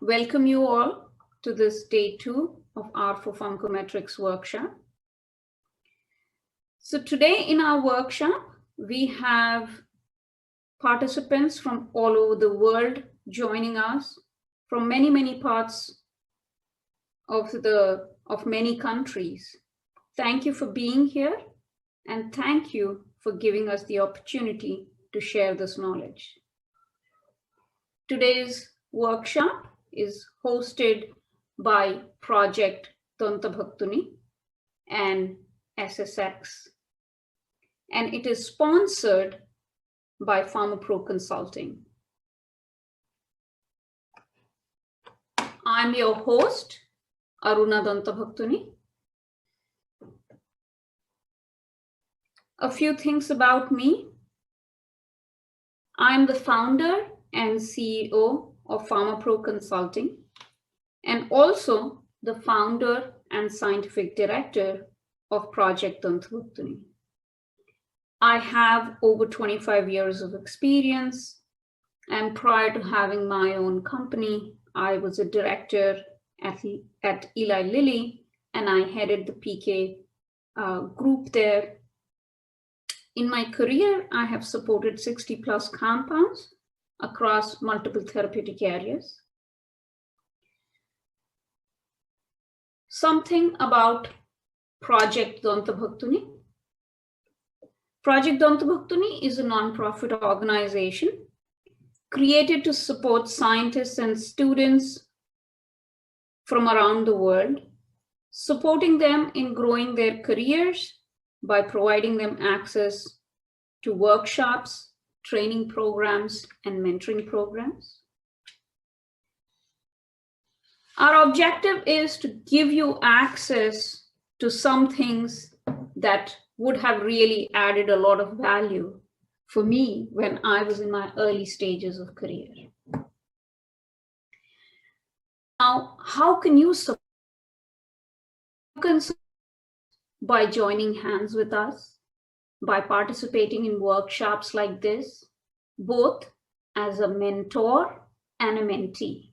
welcome you all to this day 2 of our Pharmacometrics workshop. So today in our workshop, we have participants from all over the world joining us from many parts of many countries. Thank you for being here, and thank you for giving us the opportunity to share this knowledge. Today's workshop is hosted by Project Dontabhaktuni and SSX, and it is sponsored by Pharmapro Consulting. I'm your host, Aruna Dontabhaktuni. A few things about me. I'm the founder and CEO of Pharmapro Consulting, and also the founder and scientific director of Project Dontabhaktuni. I have over 25 years of experience, and prior to having my own company, I was a director at Eli Lilly, and I headed the PK group there. In my career, I have supported 60 plus compounds across multiple therapeutic areas. Something about Project Dontabhaktuni. Project Dontabhaktuni is a non-profit organization created to support scientists and students from around the world, supporting them in growing their careers by providing them access to workshops, training programs, and mentoring programs. Our objective is to give you access to some things that would have really added a lot of value for me when I was in my early stages of career. Now, how can you support? You can support by joining hands with us, by participating in workshops like this, both as a mentor and a mentee.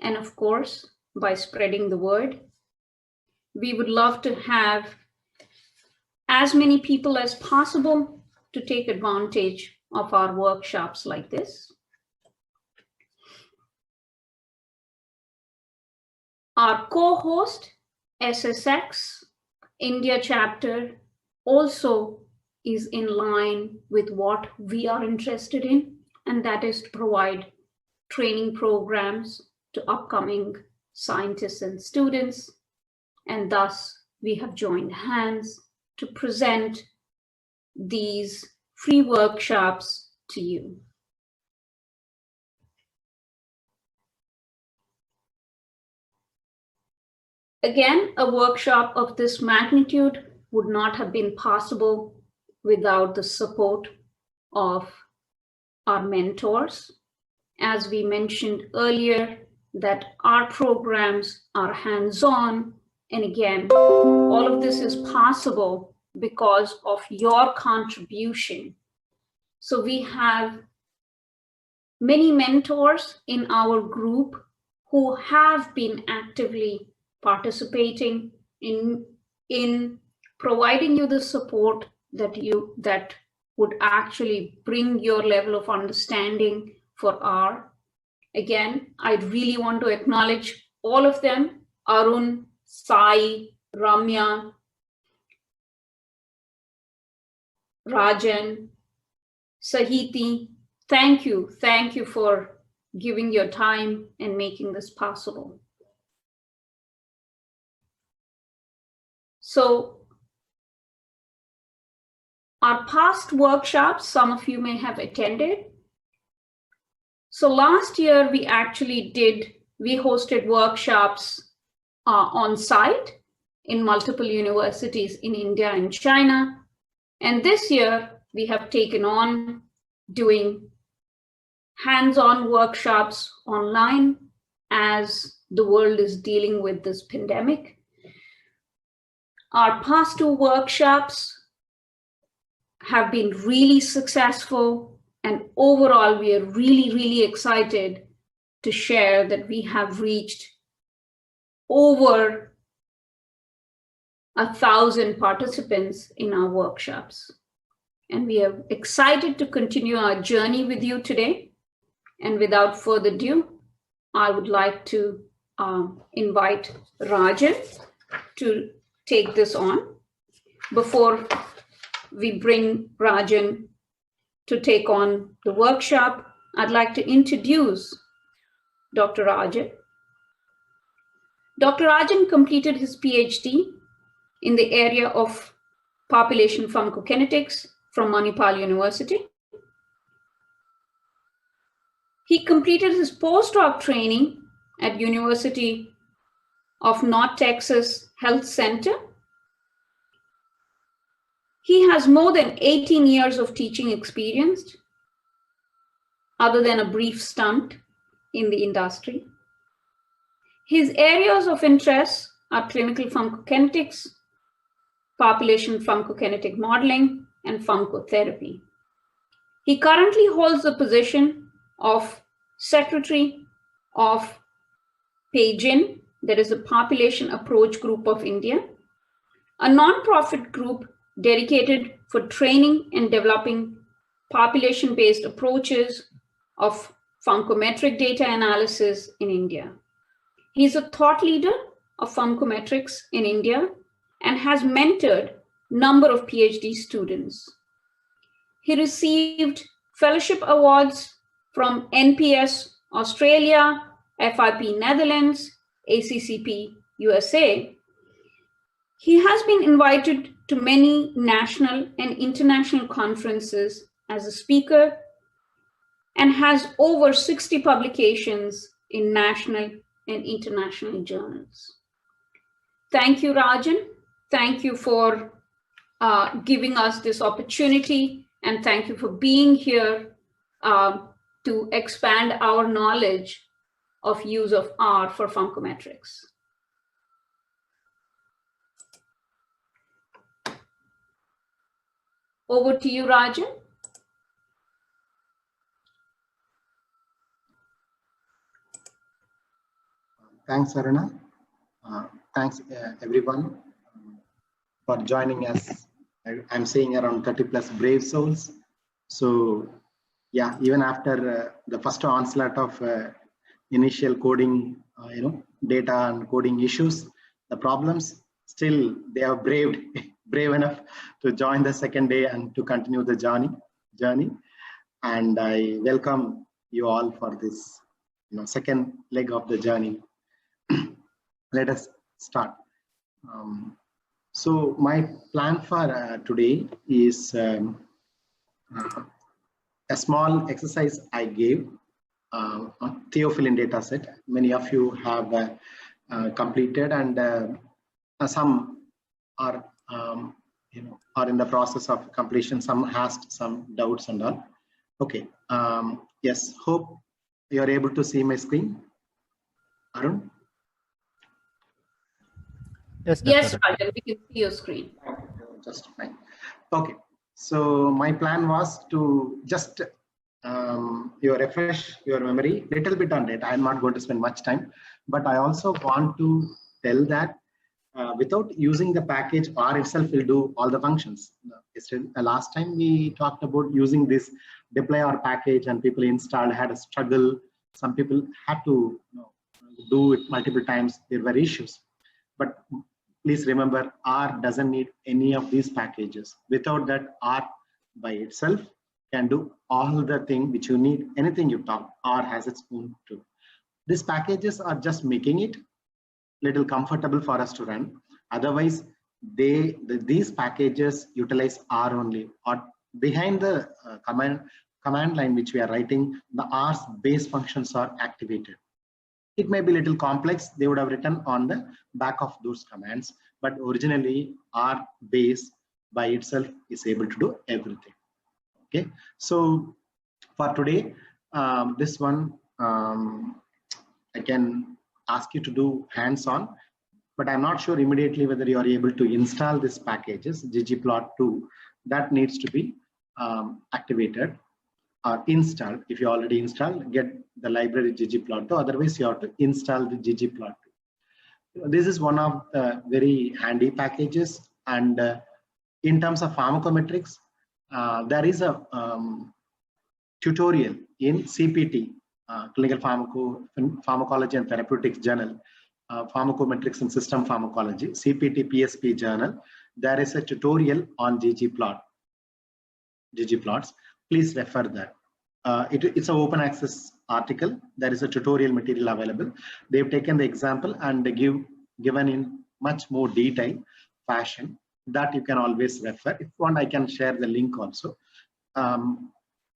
And of course, by spreading the word. We would love to have as many people as possible to take advantage of our workshops like this. Our co-host, SSX, India chapter, also is in line with what we are interested in, and that is to provide training programs to upcoming scientists and students. And thus, we have joined hands to present these free workshops to you. Again, a workshop of this magnitude would not have been possible without the support of our mentors. As we mentioned earlier, that our programs are hands-on, and again, all of this is possible because of your contribution. So we have many mentors in our group who have been actively participating in providing you the support that would actually bring your level of understanding for R. Again, I really want to acknowledge all of them: Arun, Sai, Ramya, Rajan, Sahiti. Thank you for giving your time and making this possible. So our past workshops, some of you may have attended. So last year we hosted workshops on site in multiple universities in India and China. And this year we have taken on doing hands-on workshops online as the world is dealing with this pandemic. Our past 2 workshops have been really successful, and overall we are really excited to share that we have reached over 1,000 participants in our workshops. And we are excited to continue our journey with you today. And without further ado, I would like to invite Rajan to take this on. Before we bring Rajan to take on the workshop, I'd like to introduce Dr. Rajan. Dr. Rajan completed his PhD in the area of population pharmacokinetics from Manipal University. He completed his postdoc training at University of North Texas Health Center. He has more than 18 years of teaching experience, other than a brief stint in the industry. His areas of interest are clinical pharmacokinetics, population pharmacokinetic modeling, and pharmacotherapy. He currently holds the position of Secretary of PAGIN, that is the Population Approach Group of India, a non-profit group dedicated for training and developing population-based approaches of pharmacometric data analysis in India. He is a thought leader of pharmacometrics in India and has mentored a number of PhD students. He received fellowship awards from NPS Australia, FIP Netherlands, ACCP USA. He has been invited to many national and international conferences as a speaker and has over 60 publications in national and international journals. Thank you, Rajan. Thank you for giving us this opportunity, and thank you for being here to expand our knowledge of use of R for pharmacometrics. Over to you, Rajan. Thanks, Aruna. Thanks, everyone, for joining us. I'm seeing around 30 plus brave souls. So, yeah, even after the first onslaught of initial coding, data and coding issues, the problems, still they are brave enough to join the second day and to continue the journey. And I welcome you all for this, second leg of the journey. Let us start. So my plan for today is a small exercise I gave on theophylline data set. Many of you have completed, and some are are in the process of completion. Some has some doubts and all. Okay. Yes. Hope you are able to see my screen. Arun. Yes, Rajan, we can see your screen. Just fine. Okay. So my plan was to just refresh your memory a little bit on data. I'm not going to spend much time, but I also want to tell that without using the package, R itself will do all the functions. Last time we talked about using this deploy R package, and people installed, had a struggle. Some people had to do it multiple times. There were issues. But please remember, R doesn't need any of these packages. Without that, R by itself can do all the things which you need. Anything you talk, R has its own tool. These packages are just making it little comfortable for us to run. Otherwise, these packages utilize R only. Or behind the command line which we are writing, the R's base functions are activated. It may be a little complex. They would have written on the back of those commands, but originally R base by itself is able to do everything. Okay, so for today, this one I can ask you to do hands-on, but I'm not sure immediately whether you are able to install these packages. ggplot2, that needs to be activated. or installed. If you already installed, get the library ggplot2. Otherwise, you have to install the ggplot2. This is one of the very handy packages. And in terms of pharmacometrics, there is a tutorial in CPT, Clinical Pharmacology and Therapeutics Journal, Pharmacometrics and System Pharmacology, CPT PSP Journal. There is a tutorial on ggplots. Please refer that. It's an open access article. There is a tutorial material available. They've taken the example and given in much more detail fashion that you can always refer. If you want, I can share the link also.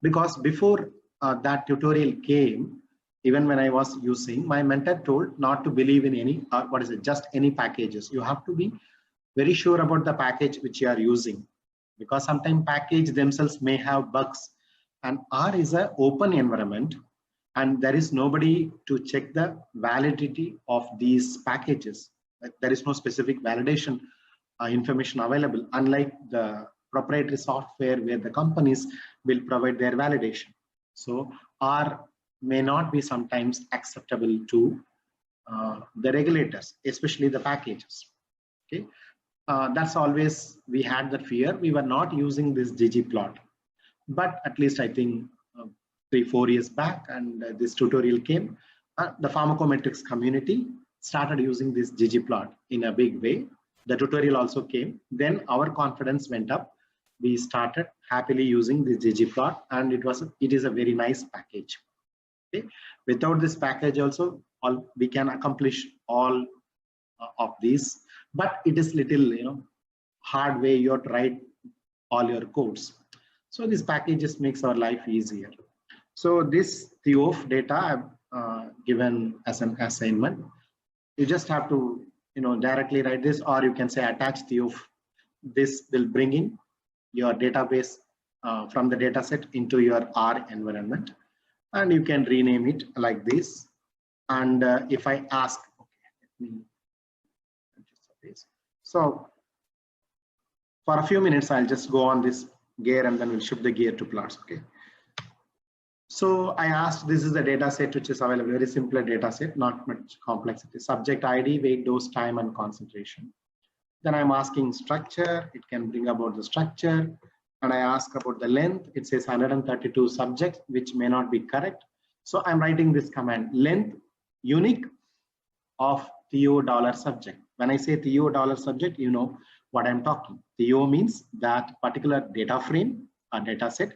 Because before that tutorial came, even when I was using, my mentor told not to believe in any, just any packages. You have to be very sure about the package which you are using, because sometimes package themselves may have bugs. And R is an open environment, and there is nobody to check the validity of these packages. There is no specific validation information available, unlike the proprietary software where the companies will provide their validation. So R may not be sometimes acceptable to the regulators, especially the packages. Okay, that's always, we had that fear. We were not using this ggplot, but at least I think 3-4 years back, and this tutorial came, the pharmacometrics community started using this ggplot in a big way. The tutorial also came, then our confidence went up. We started happily using this ggplot, and it is a very nice package. Okay, without this package also, we can accomplish all of these, but it is little hard way you have to write all your codes. So these packages makes our life easier. So this TOF data I've given as an assignment. You just have to directly write this, or you can say attach TOF. This will bring in your database from the data set into your R environment, and you can rename it like this. And if I ask, okay, let me adjust this. So for a few minutes, I'll just go on this gear and then we'll shift the gear to plots. Okay. So I asked, this is the data set which is available, very simple data set, not much complexity. Subject ID, weight, dose, time, and concentration. Then I'm asking structure, it can bring about the structure. And I ask about the length, it says 132 subjects, which may not be correct. So I'm writing this command, length unique of TO $subject. When I say TO $subject, you know what I'm talking. TO means that particular data frame or data set,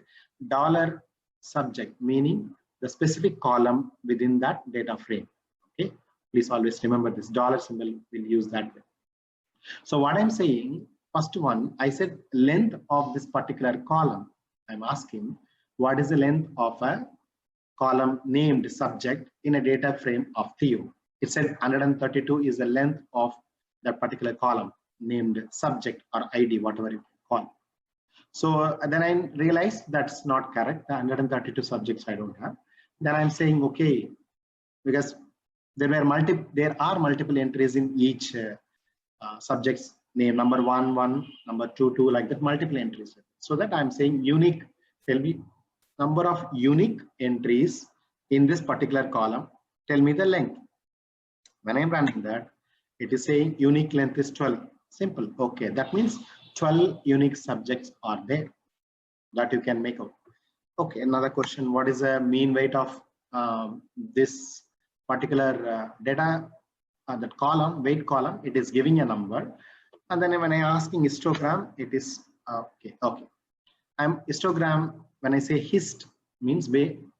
$subject meaning the specific column within that data frame. Okay, please always remember this dollar symbol, we'll use that way. So what I'm saying, first one, I said length of this particular column. I'm asking what is the length of a column named subject in a data frame of TO. It said 132 is the length of that particular column named subject or ID, whatever you call. So then I realized that's not correct. The 132 subjects I don't have. Then I'm saying, okay, because there are multiple entries in each subject's name, number 1, 1, number 2, 2, like that, multiple entries. So that I'm saying unique, tell me number of unique entries in this particular column, tell me the length. When I'm running that, it is saying unique length is 12. Simple. Okay, that means 12 unique subjects are there that you can make out. Okay, another question, what is the mean weight of this particular data, that column, weight column? It is giving a number. And then when I'm asking histogram, it is, okay. I'm histogram, when I say hist, means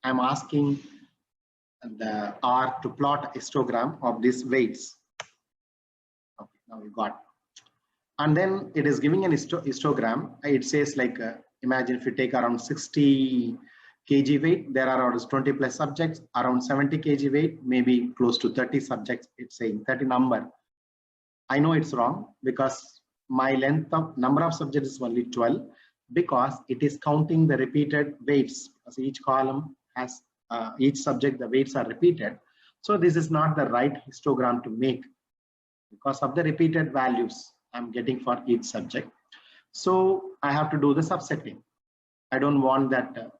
I'm asking the R to plot a histogram of these weights. Okay, now we got. And then it is giving an histogram. It says like, imagine if you take around 60 kg weight, there are around 20 plus subjects, around 70 kg weight, maybe close to 30 subjects, it's saying 30 number. I know it's wrong because my length of number of subjects is only 12 because it is counting the repeated weights. As each column has, each subject, the weights are repeated. So this is not the right histogram to make because of the repeated values I'm getting for each subject. So I have to do the subsetting. I don't want that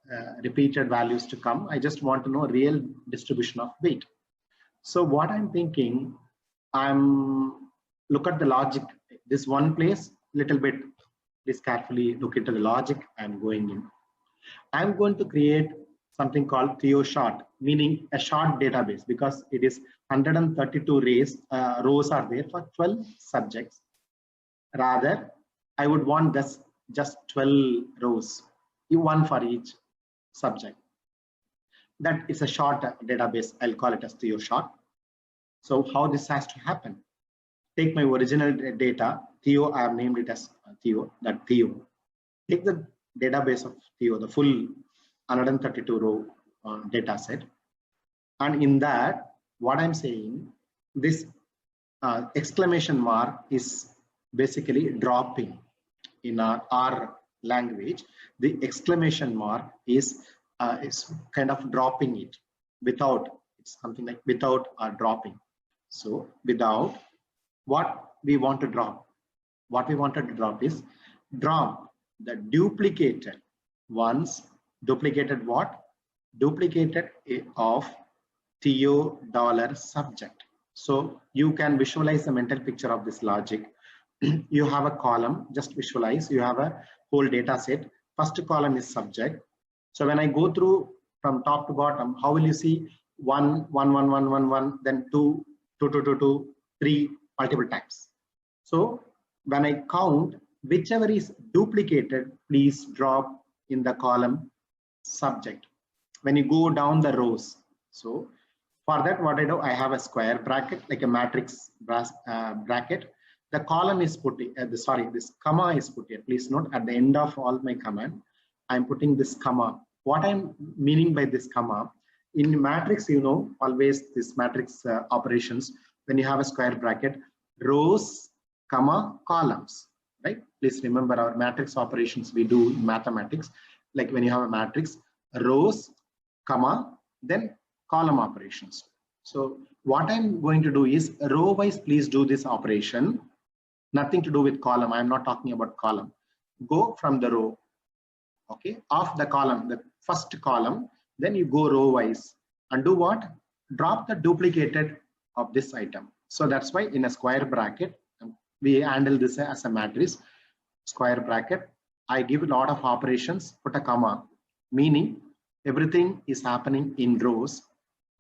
repeated values to come. I just want to know real distribution of weight. So what I'm thinking, look at the logic. This one place, little bit, please carefully look into the logic I'm going in. I'm going to create something called Theo short, meaning a short database, because it is 132 rows are there for 12 subjects. Rather, I would want just 12 rows, one for each subject. That is a short database. I'll call it as Theo short. So how this has to happen? Take my original data, Theo, I have named it as Theo, that Theo. Take the database of Theo, the full 132 row data set. And in that, what I'm saying, this exclamation mark is basically dropping. In our language, the exclamation mark is kind of dropping it without, it's something like without or dropping. So without, what we want to drop? What we wanted to drop is drop the duplicated ones. Duplicated what? Duplicated of Theo $subject. So you can visualize the mental picture of this logic. You have a column, just visualize, you have a whole data set. First column is subject. So when I go through from top to bottom, how will you see 1, 1, 1, 1, 1, 1, then 2, 2, 2, 2, 2, 3, multiple times. So when I count, whichever is duplicated, please drop in the column subject. When you go down the rows, so for that, what I do, I have a square bracket, like a matrix bracket. The column is put, this comma is put here. Please note, at the end of all my command, I'm putting this comma. What I'm meaning by this comma, in matrix, you know, always this matrix operations, when you have a square bracket, rows, comma, columns, right? Please remember our matrix operations we do in mathematics, like when you have a matrix, rows, comma, then column operations. So what I'm going to do is row wise, please do this operation. Nothing to do with column. I'm not talking about column. Go from the row, okay, of the column, the first column, then you go row wise and do what? Drop the duplicated of this item. So that's why in a square bracket, we handle this as a matrix, square bracket. I give a lot of operations, put a comma, meaning everything is happening in rows.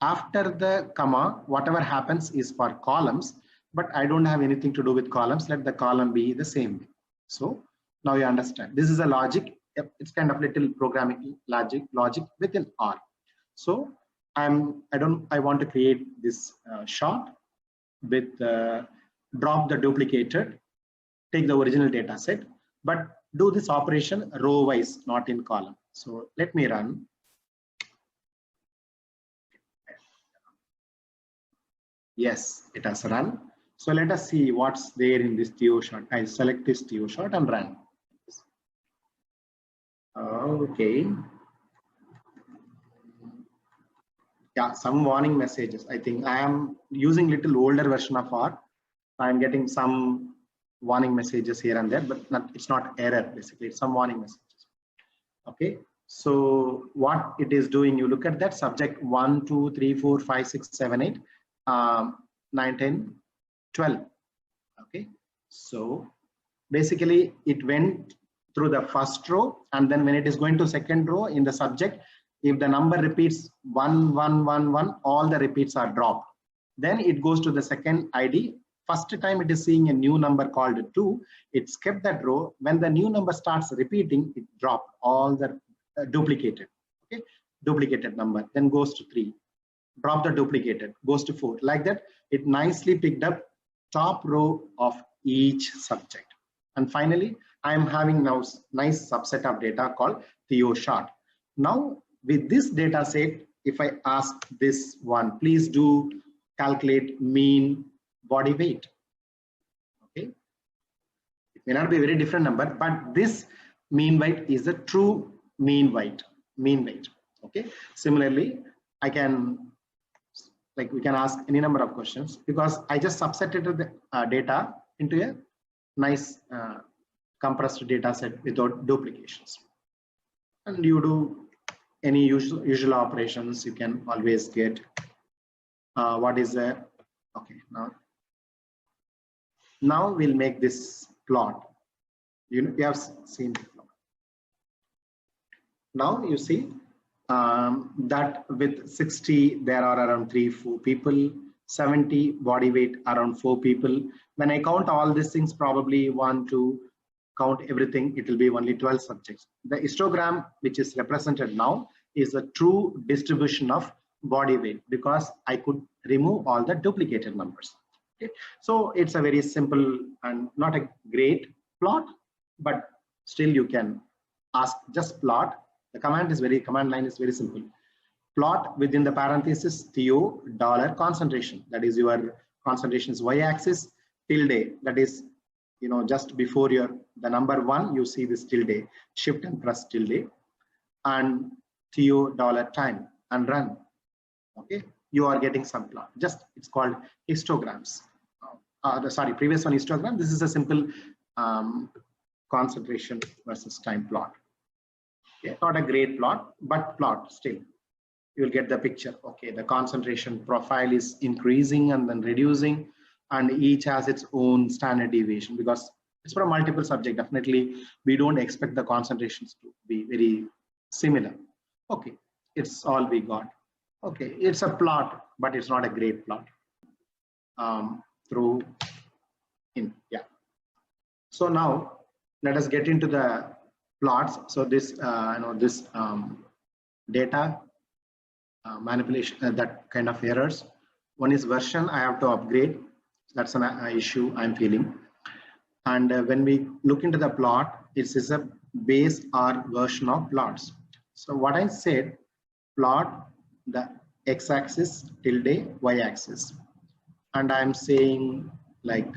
After the comma, whatever happens is for columns, but I don't have anything to do with columns. Let the column be the same way. So now you understand. This is a logic. It's kind of little programming logic within R. So I want to create this short with drop the duplicated, take the original data set, but do this operation row wise, not in column. So let me run. Yes, it has run. So let us see what's there in this Theo short. I select this Theo short and run. Okay. Yeah, some warning messages. I think I am using little older version of R. I'm getting some warning messages here and there, but it's not error. Basically, it's some warning messages. Okay. So what it is doing, you look at that subject 1, 2, 3, 4, 5, 6, 7, 8, 9, 10, 12. Okay. So basically it went through the first row, and then when it is going to second row in the subject, if the number repeats 1, 1, 1, 1, all the repeats are dropped. Then it goes to the second ID. First time it is seeing a new number called 2, it skipped that row. When the new number starts repeating, it dropped all the duplicated, okay, duplicated number, then goes to 3, drop the duplicated, goes to 4. Like that, it nicely picked up top row of each subject. And finally, I am having now nice subset of data called Theo short. Now with this data set, if I ask this one, please do calculate mean body weight. Okay, it may not be a very different number, but this mean weight is a true mean weight. Okay, similarly, I can, like, we can ask any number of questions because I just subsetted the data into a nice compressed data set without duplications. and you do any usual operations, you can always get what is the, okay, now we'll make this plot. You have seen the plot. Now you see that with 60 there are around 3-4 people, 70 body weight around 4 people. When I count all these things, probably 1 2 count everything, it will be only 12 subjects. The histogram which is represented now is a true distribution of body weight, because I could remove all the duplicated numbers. Okay. So it's a very simple and not a great plot, but still you can ask just plot. The command line is very simple. Plot within the parenthesis Theo $concentration. That is your concentration is y-axis, tilde, that is, you know, just before the number 1, you see this tilde, shift and press tilde, and Theo $time and run. Okay, you are getting some plot. Just it's called histograms. Sorry, previous one histogram. This is a simple concentration versus time plot. Okay, not a great plot, but plot still. You will get the picture. Okay, the concentration profile is increasing and then reducing, and each has its own standard deviation, because it's for a multiple subject. Definitely, we don't expect the concentrations to be very similar. Okay, it's all we got. Okay, it's a plot, but it's not a great plot. Yeah. So now let us get into the plots. So this, data manipulation, that kind of errors. One is version I have to upgrade. That's an issue I'm feeling. And when we look into the plot, it is a base or version of plots. So what I said, plot the x-axis tilde y-axis, and I'm saying like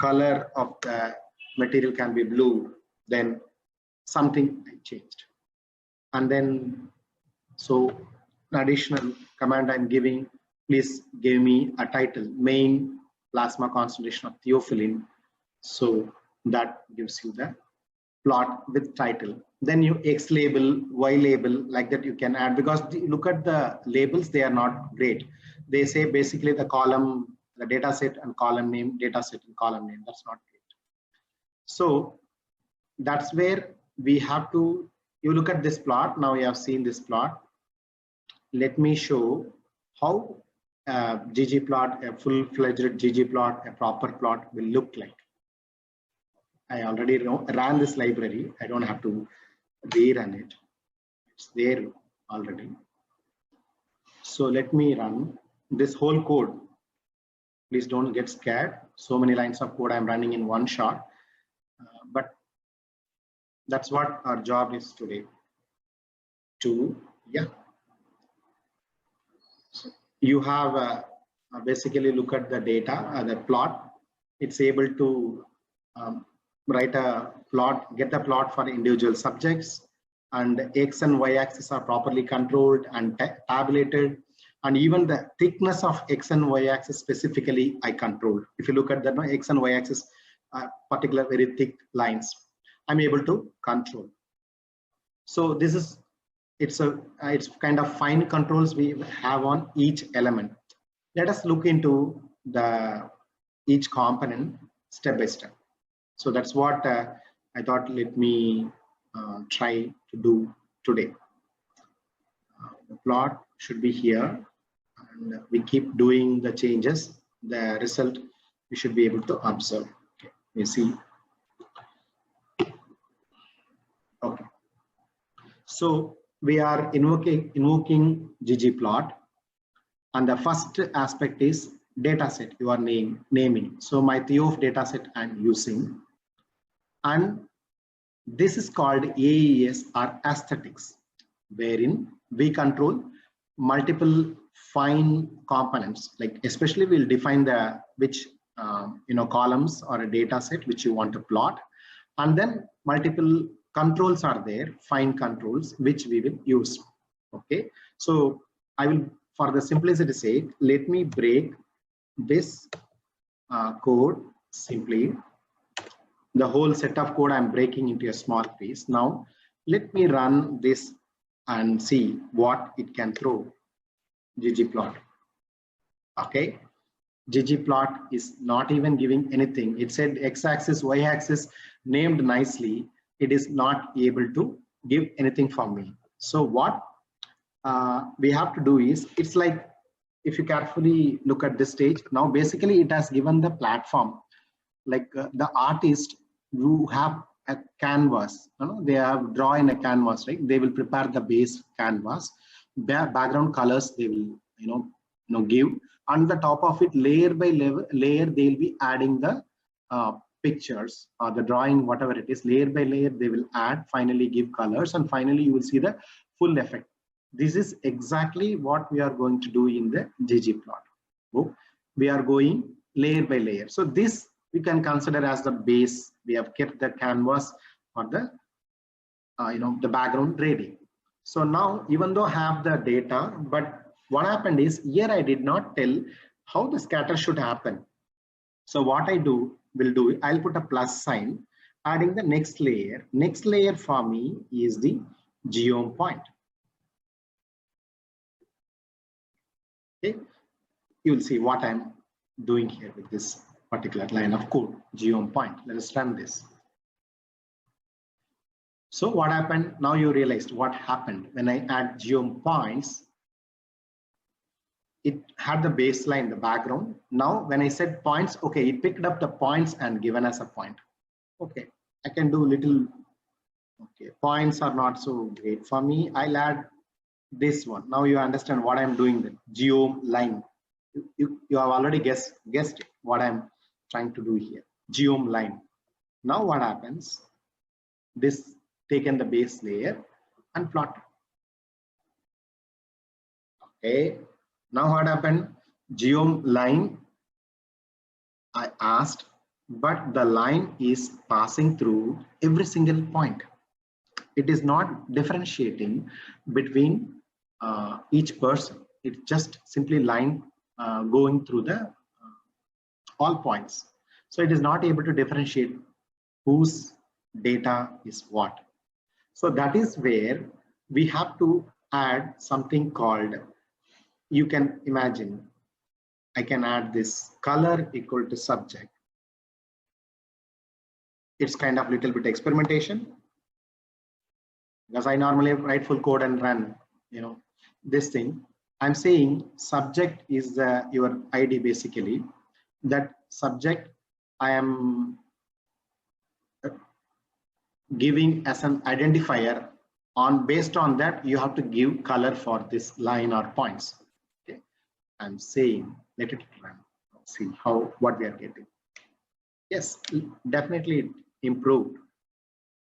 color of the material can be blue, then something changed. And then so additional command I'm giving, please give me a title, main plasma concentration of theophylline. So that gives you the plot with title. Then you X label, Y label, like that you can add, because look at the labels, they are not great. They say basically the column, the data set and column name, data set and column name. That's not great. So that's where we have to, you look at this plot. Now you have seen this plot. Let me show how ggplot, a full-fledged ggplot, a proper plot will look like. I already ran this library. I don't have to rerun it. It's there already. So let me run this whole code. Please don't get scared. So many lines of code I'm running in one shot. But that's what our job is today. So you have basically look at the data, the plot. It's able to write a plot, get the plot for individual subjects, and X and Y axis are properly controlled and tabulated, and even the thickness of X and Y axis specifically I controlled. If you look at the X and Y axis, particular very thick lines, I'm able to control. So this is, it's kind of fine controls we have on each element. Let us look into each component step by step. So that's what I thought, let me try to do today. The plot should be here, and we keep doing the changes. The result we should be able to observe. Okay, you see. Okay. So we are invoking ggplot, and the first aspect is data set you are naming. So my Theof data set I'm using, and this is called AES or aesthetics, wherein we control multiple fine components. Like especially we'll define the which columns or a data set which you want to plot, and then multiple controls are there, fine controls, which we will use. Okay, so I will, for the simplicity's sake, let me break this code simply. The whole set of code I'm breaking into a small piece. Now Let me run this and see what it can throw. ggplot. Okay, ggplot is not even giving anything. It said x-axis, y-axis named nicely. It is not able to give anything for me. So what we have to do is, it's like, if you carefully look at this stage, now basically it has given the platform, like the artist who have a canvas, they have draw in a canvas, right? They will prepare the base canvas, background colors they will give, on the top of it, layer by layer they'll be adding the pictures or the drawing, whatever it is, layer by layer they will add, finally give colors, and finally you will see the full effect. This is exactly what we are going to do in the ggplot. So we are going layer by layer. So this we can consider as the base. We have kept the canvas or the the background ready. So now, even though I have the data, but what happened is, here I did not tell how the scatter should happen. So what I will do, I'll put a plus sign, adding the next layer. Next layer for me is the geom point. Okay, you will see what I'm doing here with this particular line of code, geom point. Let us run this. So what happened? Now you realized what happened when I add geom points. It had the baseline, the background. Now when I said points, okay, it picked up the points and given us a point. Okay, I can do little. Okay, points are not so great for me. I'll add this one. Now you understand what I'm doing. The geom line. You have already guessed what I'm trying to do here. Geom line. Now what happens? This taken the base layer and plot. Okay. Now what happened? Geom line. I asked, but the line is passing through every single point. It is not differentiating between each person. It's just simply line going through the all points. So it is not able to differentiate whose data is what. So that is where we have to add something called, you can imagine, I can add this color equal to subject. It's kind of little bit experimentation, because I normally write full code and run this thing. I'm saying subject is your ID basically. That subject I am giving as an identifier. Based on that, you have to give color for this line or points. Okay, I'm saying let it run. See what we are getting. Yes, definitely it improved.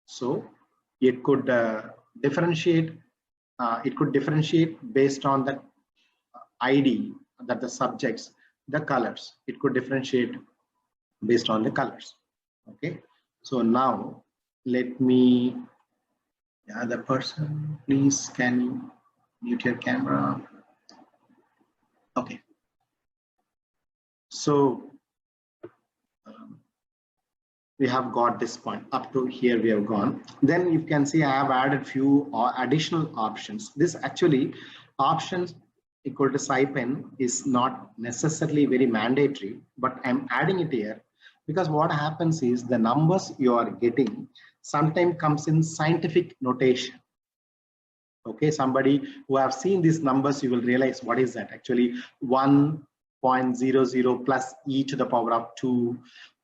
So it could differentiate. It could differentiate based on the ID, that the subjects, the colors. It could differentiate based on the colors. Okay, so now let me, the other person, please, can you mute your camera? Okay, so we have got this point. Up to here we have gone. Then you can see I have added few additional options. This actually options equal to SciPen is not necessarily very mandatory, but I'm adding it here because what happens is the numbers you are getting sometimes comes in scientific notation. Okay, somebody who have seen these numbers, you will realize what is that actually 1.00 plus e to the power of 2,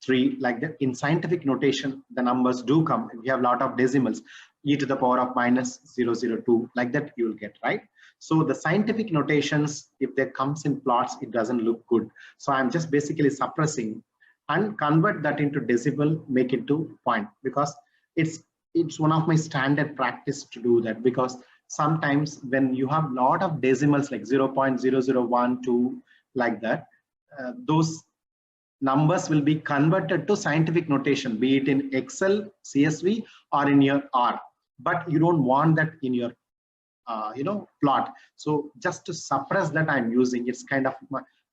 3, like that. In scientific notation, the numbers do come. We have a lot of decimals, e to the power of minus 002, like that you will get, right? So the scientific notations, if they comes in plots, it doesn't look good. So I'm just basically suppressing and convert that into decibel, make it to point, because it's one of my standard practice to do that, because sometimes when you have a lot of decimals like 0.0012 like that, those numbers will be converted to scientific notation, be it in Excel, CSV, or in your R. But you don't want that in your plot. So just to suppress that, I'm using it's kind of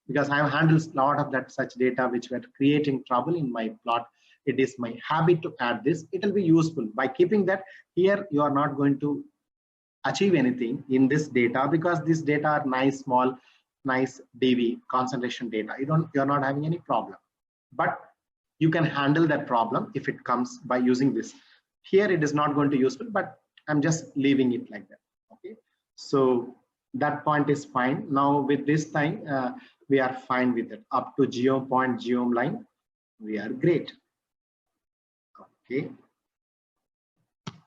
because I have handled a lot of that such data which were creating trouble in my plot. it is my habit to add this, it will be useful. By keeping that here, you are not going to achieve anything in this data, because this data are nice, small, nice DV concentration data. You're not having any problem, but you can handle that problem if it comes by using this. Here it is not going to be useful, but I'm just leaving it like that. Okay, so that point is fine. Now with this time, we are fine with it. Up to geome point, geome line, we are great. Okay,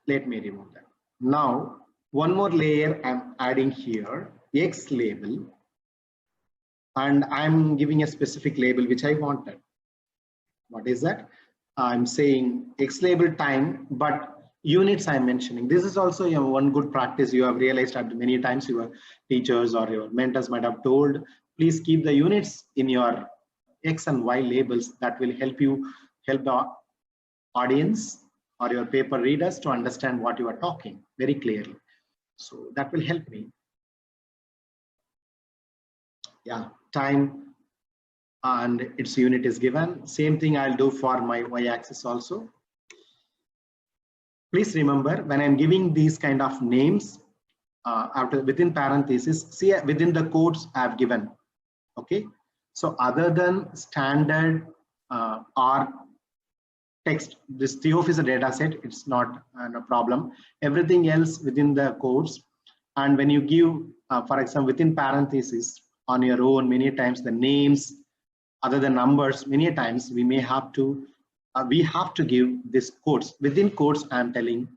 let me remove that. Now one more layer I'm adding here, X label, and I'm giving a specific label which I wanted. What is that? I'm saying X label time, but units I'm mentioning. This is also one good practice you have realized at many times. Your teachers or your mentors might have told, please keep the units in your X and Y labels. That will help the audience or your paper readers to understand what you are talking very clearly. So that will help me. Yeah, time and its unit is given. Same thing I'll do for my y-axis also. Please remember, when I'm giving these kind of names, within parentheses, see within the codes I've given. Okay, so other than standard or text, this TOF is a data set, it's not a problem. Everything else within the codes, and when you give, for example, within parentheses on your own, many times the names, other than numbers, many times we may have to, we have to give this quotes. Within quotes, I'm telling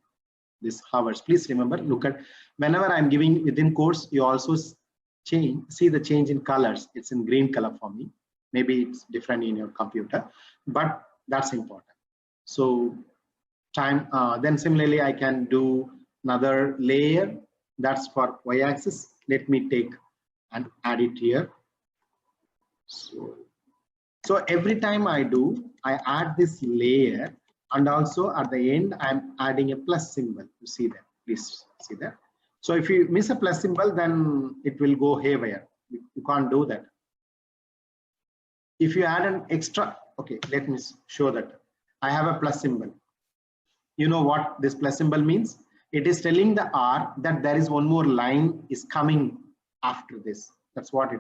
this hours. Please remember, look at, whenever I'm giving within quotes, you also see the change in colors. It's in green color for me. Maybe it's different in your computer, but that's important. So time, then similarly, I can do another layer. That's for y-axis. Let me take and add it here. So every time I add this layer, and also at the end, I'm adding a plus symbol. You see that? Please see that. So if you miss a plus symbol, then it will go haywire. You can't do that. If you add an extra, okay, let me show that. I have a plus symbol. You know what this plus symbol means? It is telling the R that there is one more line is coming after this. That's what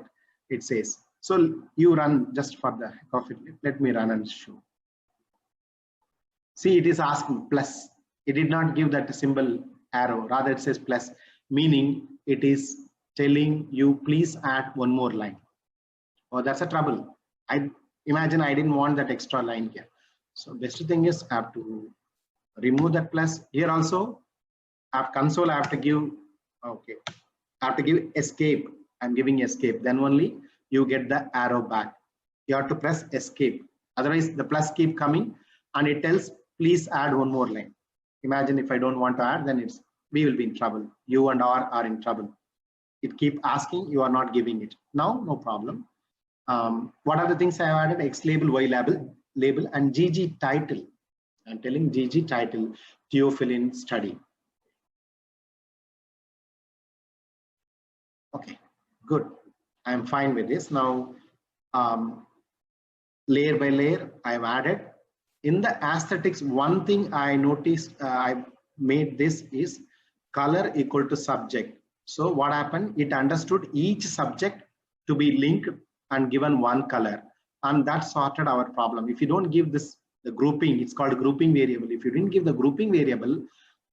it says. So you run just for the heck of it. Let me run and show. See, it is asking plus. It did not give that symbol arrow. Rather, it says plus, meaning it is telling you, please add one more line. Oh, that's a trouble. I imagine I didn't want that extra line here. So best thing is I have to remove that plus. Here also, at console, I have to give, okay, I have to give escape. I'm giving escape. Then only you get the arrow back. You have to press escape. Otherwise, the plus keep coming and it tells, please add one more line. Imagine if I don't want to add, then we will be in trouble. You and R are in trouble. It keep asking, you are not giving it. Now, no problem. What are the things I have added? X label, Y label, and GG title. I'm telling GG title, Theophylline study. Okay, good. I'm fine with this. Now, layer by layer, I've added. In the aesthetics, one thing I noticed, I made this is color equal to subject. So what happened? It understood each subject to be linked and given one color, and that sorted our problem. If you don't give this the grouping, it's called a grouping variable. If you didn't give the grouping variable,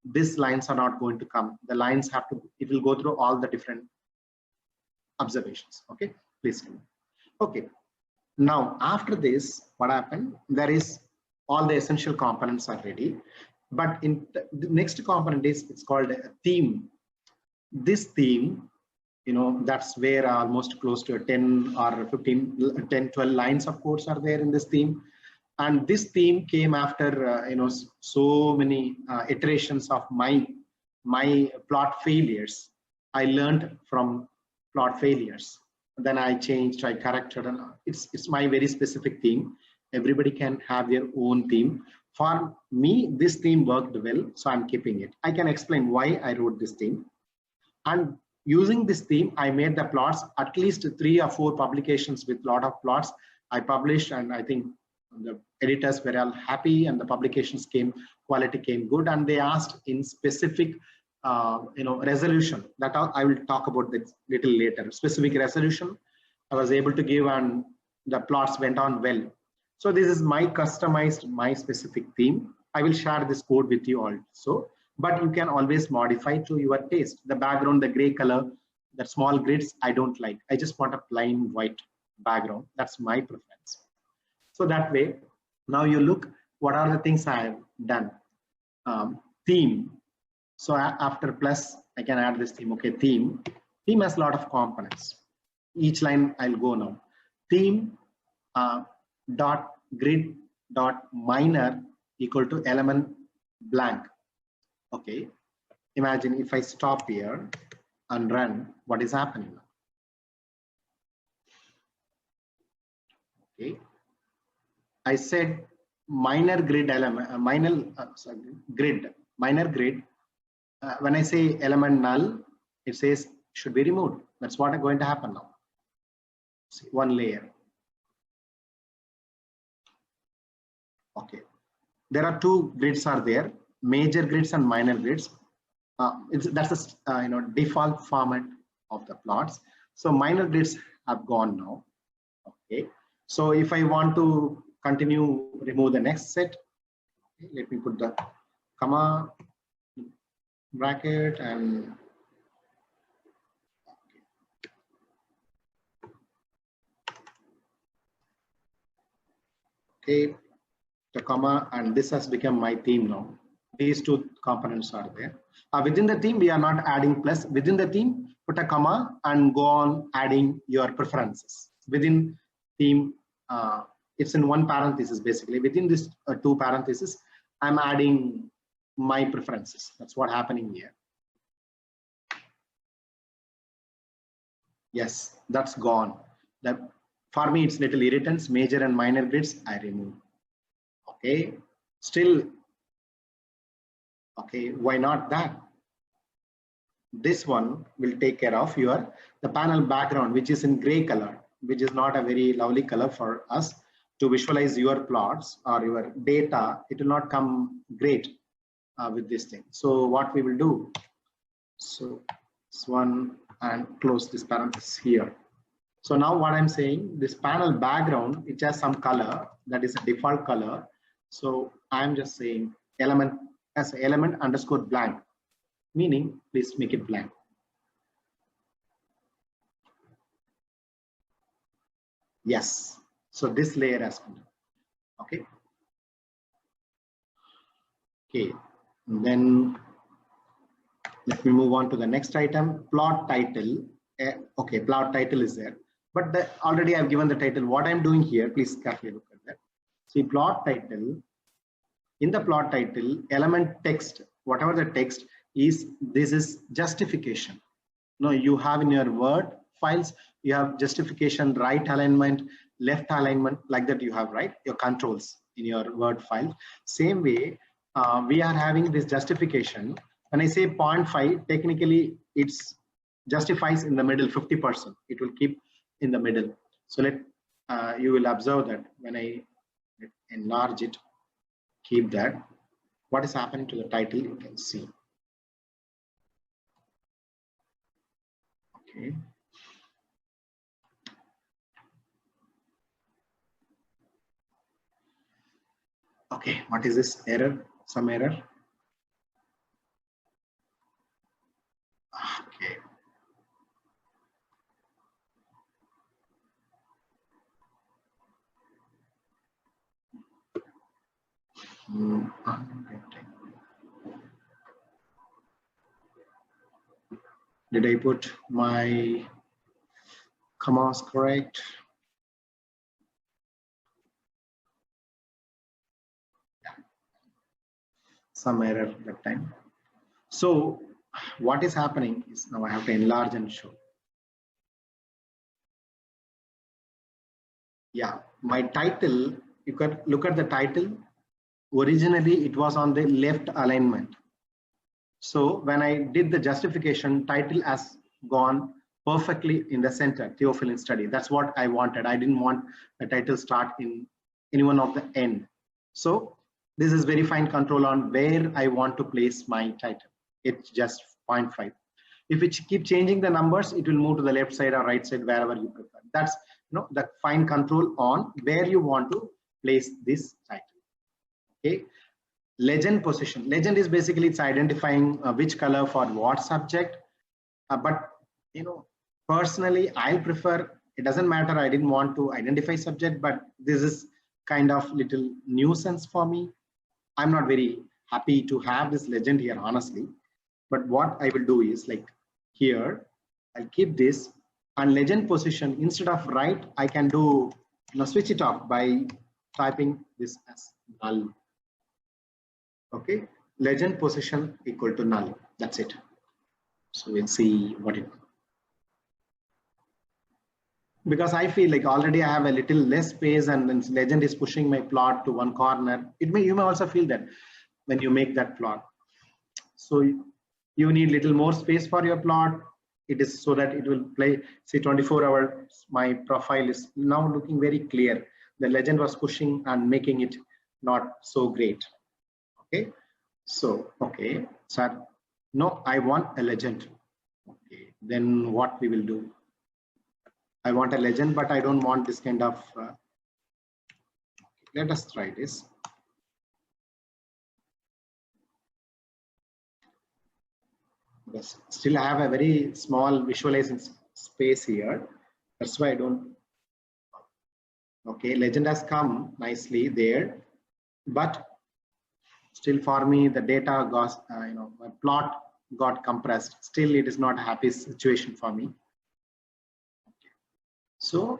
these lines are not going to come. The lines have to, it will go through all the different observations. Okay, please. Okay, now after this, what happened? There is all the essential components are ready, but in the next component is, it's called a theme. This theme, you know, that's where almost close to 10 or 15, 10, 12 lines of codes are there in this theme. And this theme came after, you know, so many iterations of my plot failures. I learned from plot failures. Then I changed, I corrected, and it's my very specific theme. Everybody can have their own theme. For me, this theme worked well, so I'm keeping it. I can explain why I wrote this theme. And using this theme, I made the plots, at least 3 or 4 publications with a lot of plots I published, and I think the editors were all happy, and the publications quality came good, and they asked in specific resolution that I will talk about this little later. Specific resolution I was able to give, and the plots went on well. So this is my customized, my specific theme. I will share this code with you also, but you can always modify to your taste. The background, the gray color, the small grids, I don't like. I just want a plain white background. That's my preference. So that way, now you look, what are the things I have done? Theme. So after plus, I can add this theme. Okay, theme. Theme has a lot of components. Each line I'll go now. Theme dot grid dot minor equal to element blank. Okay. Imagine if I stop here and run, what is happening now? Okay. I said minor grid element, minor grid. When I say element null, it says should be removed. That's what is going to happen now. See, one layer. Okay. There are two grids are there, major grids and minor grids. That's a default format of the plots. So minor grids have gone now. Okay. So if I want to continue, remove the next set. Okay, let me put the comma, bracket, and okay, the comma, and this has become my theme now. These two components are there. Within the theme, we are not adding plus. Within the theme, put a comma and go on adding your preferences. Within theme, it's in one parenthesis basically. Within this two parentheses, I'm adding my preferences. That's what's happening here. Yes, that's gone. For me, it's little irritants, major and minor grids, I remove. Okay, still, okay, why not that? This one will take care of the panel background, which is in gray color, which is not a very lovely color for us to visualize your plots or your data. It will not come great with this thing. So what we will do, so this one, and close this parenthesis here. So now what I'm saying, this panel background, it has some color that is a default color. So I'm just saying element as element underscore blank, meaning please make it blank. Yes. So this layer has been done. Okay. Okay. And then let me move on to the next item. Plot title. Okay, plot title is there, but already I've given the title. What I'm doing here, please carefully look at that. See, plot title. In the plot title, element text, whatever the text is, this is justification. No, you have in your Word files, you have justification, right alignment, left alignment, like that you have, right? Your controls in your Word file. Same way, we are having this justification. When I say 0.5, technically it's justifies in the middle 50%. It will keep in the middle. So you will observe that when I enlarge it, keep that. What is happening to the title, you can see. Okay. Okay, what is this error? Some error. Okay. Did I put my commas correct? Yeah. Some error that time. So what is happening is now I have to enlarge and show. Yeah, my title, you can look at the title. Originally, it was on the left alignment. So when I did the justification, title has gone perfectly in the center, Theophylline study. That's what I wanted. I didn't want the title start in any one of the end. So this is very fine control on where I want to place my title. It's just 0.5. If you keep changing the numbers, it will move to the left side or right side, wherever you prefer. That's the fine control on where you want to place this title. Okay. Legend position. Legend is basically it's identifying which color for what subject. But personally, I prefer, it doesn't matter. I didn't want to identify subject, but this is kind of little nuisance for me. I'm not very happy to have this legend here, honestly. But what I will do is, like here, I'll keep this, and legend position, instead of right, I can do switch it off by typing this as null. Okay, legend position equal to null. That's it. So we'll see what it. Because I feel like already I have a little less space, and then legend is pushing my plot to one corner. You may also feel that when you make that plot. So you need little more space for your plot. It is so that it will play, say 24 hours. My profile is now looking very clear. The legend was pushing and making it not so great. Okay. So, okay. So no, I want a legend. Okay. Then what we will do? I want a legend, but I don't want this kind of. Let us try this. Yes, still I have a very small visualizing space here. That's why I don't. Okay, legend has come nicely there, but still for me the data got, my plot got compressed. Still, it is not a happy situation for me. Okay. So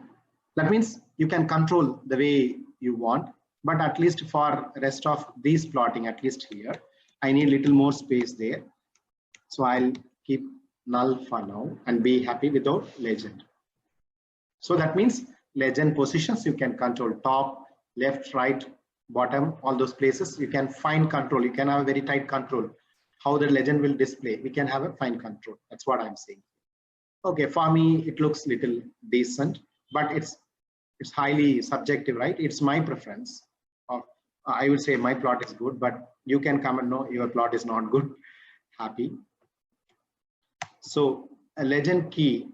that means you can control the way you want, but at least for rest of these plotting, at least here, I need little more space there. So I'll keep null for now and be happy without legend. So that means legend positions, you can control top, left, right, bottom, all those places. You can fine control. You can have a very tight control. How the legend will display, we can have a fine control. That's what I'm saying. Okay, for me, it looks little decent, but it's highly subjective, right? It's my preference. I would say my plot is good, but you can come and know your plot is not good. Happy. So a legend key,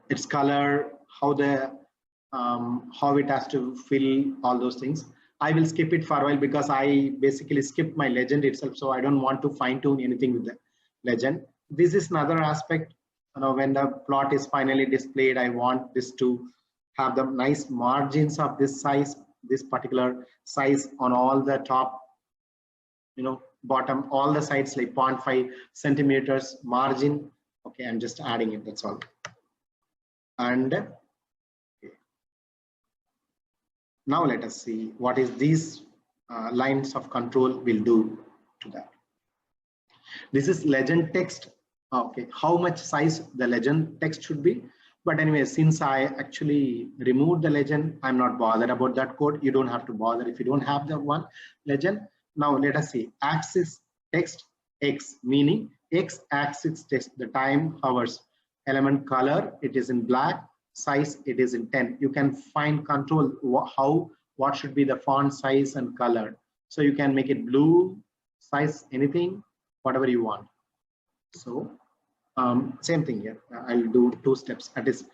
its color, how it has to fill, all those things. I will skip it for a while because I basically skipped my legend itself, so I don't want to fine tune anything with the legend. This is another aspect. When the plot is finally displayed, I want this to have the nice margins of this size, this particular size on all the top, bottom, all the sides, like 0.5 centimeters margin. Okay, I'm just adding it, that's all. And okay. Now let us see what is these lines of control will do to that. This is legend text. Okay, how much size the legend text should be. But anyway, since I actually removed the legend, I'm not bothered about that code. You don't have to bother if you don't have the one legend. Now let us see. Axis text X, meaning X axis text, the time, hours, element color, it is in black, size, it is in 10. You can find control what should be the font size and color. So you can make it blue, size, anything, whatever you want. So same thing here. I'll do 2 steps. That is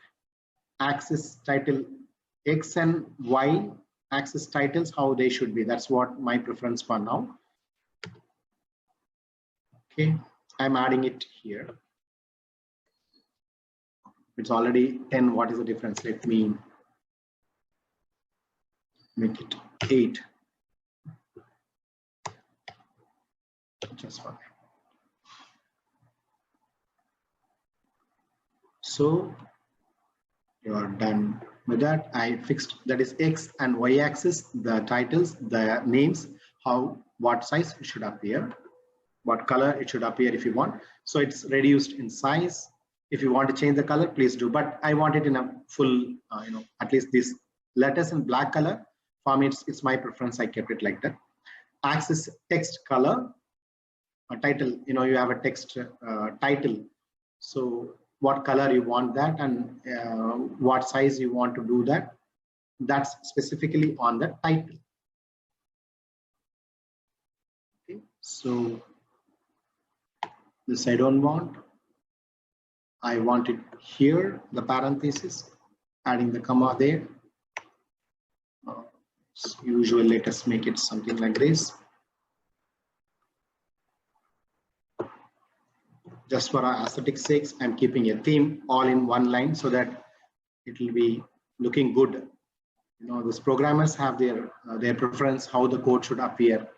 axis title X and Y axis titles, how they should be. That's what my preference for now. Okay, I'm adding it here. It's already 10. What is the difference? Let me make it 8. Just for that. So you are done with that. I fixed, that is X and Y axis, the titles, the names, what size it should appear, what color it should appear if you want. So it's reduced in size. If you want to change the color, please do. But I want it in a full, at least this letters in black color. For me, it's my preference. I kept it like that. Axis text color, title. You have a text title. So what color you want that, and what size you want to do that. that's specifically on the title. Okay, so this I don't want. I want it here, the parenthesis, adding the comma there. Usually, let us make it something like this. Just for our aesthetic sakes, I'm keeping a theme all in one line so that it will be looking good. You know, these programmers have their preference how the code should appear.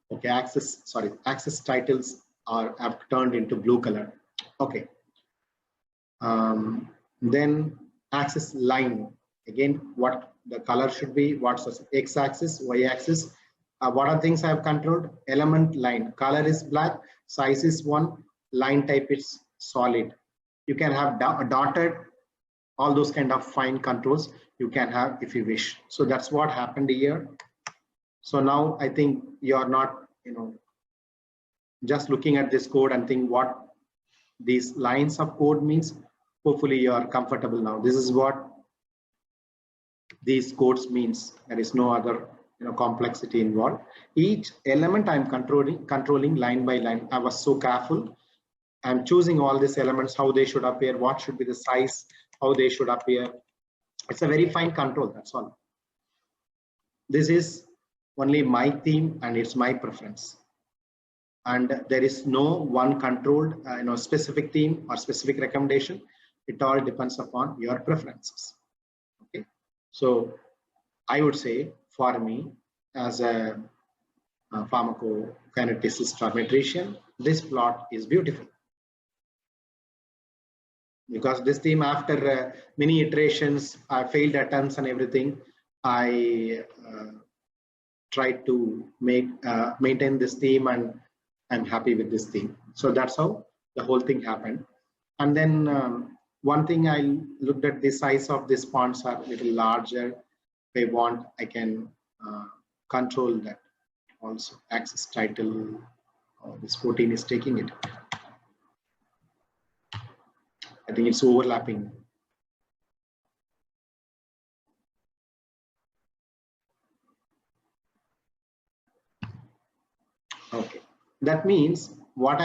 Okay, access titles have turned into blue color. Okay. Then axis line, again, what the color should be, what's the x-axis, y-axis. What are things I have controlled? Element line, color is black, size is 1, line type is solid. You can have dotted, all those kind of fine controls you can have if you wish. So that's what happened here. So now I think you are not, you know, just looking at this code and think what these lines of code means. Hopefully you are comfortable now. This is what these codes means. There is no other, you know, complexity involved. Each element I'm controlling line by line. I was so careful. I'm choosing all these elements, how they should appear, what should be the size, how they should appear. It's a very fine control, that's all. This is only my theme and it's my preference. And there is no one controlled, you know, specific theme or specific recommendation. It all depends upon your preferences. Okay, so I would say for me as a pharmacokineticist or metrician, this plot is beautiful. Because this theme, after many iterations, failed attempts and everything, I tried to maintain this theme, and I'm happy with this theme. So that's how the whole thing happened. And then one thing, I looked at the size of these fonts are a little larger. If I want, I can control that also. Access title, this 14 is taking it. I think it's overlapping. Okay, that means what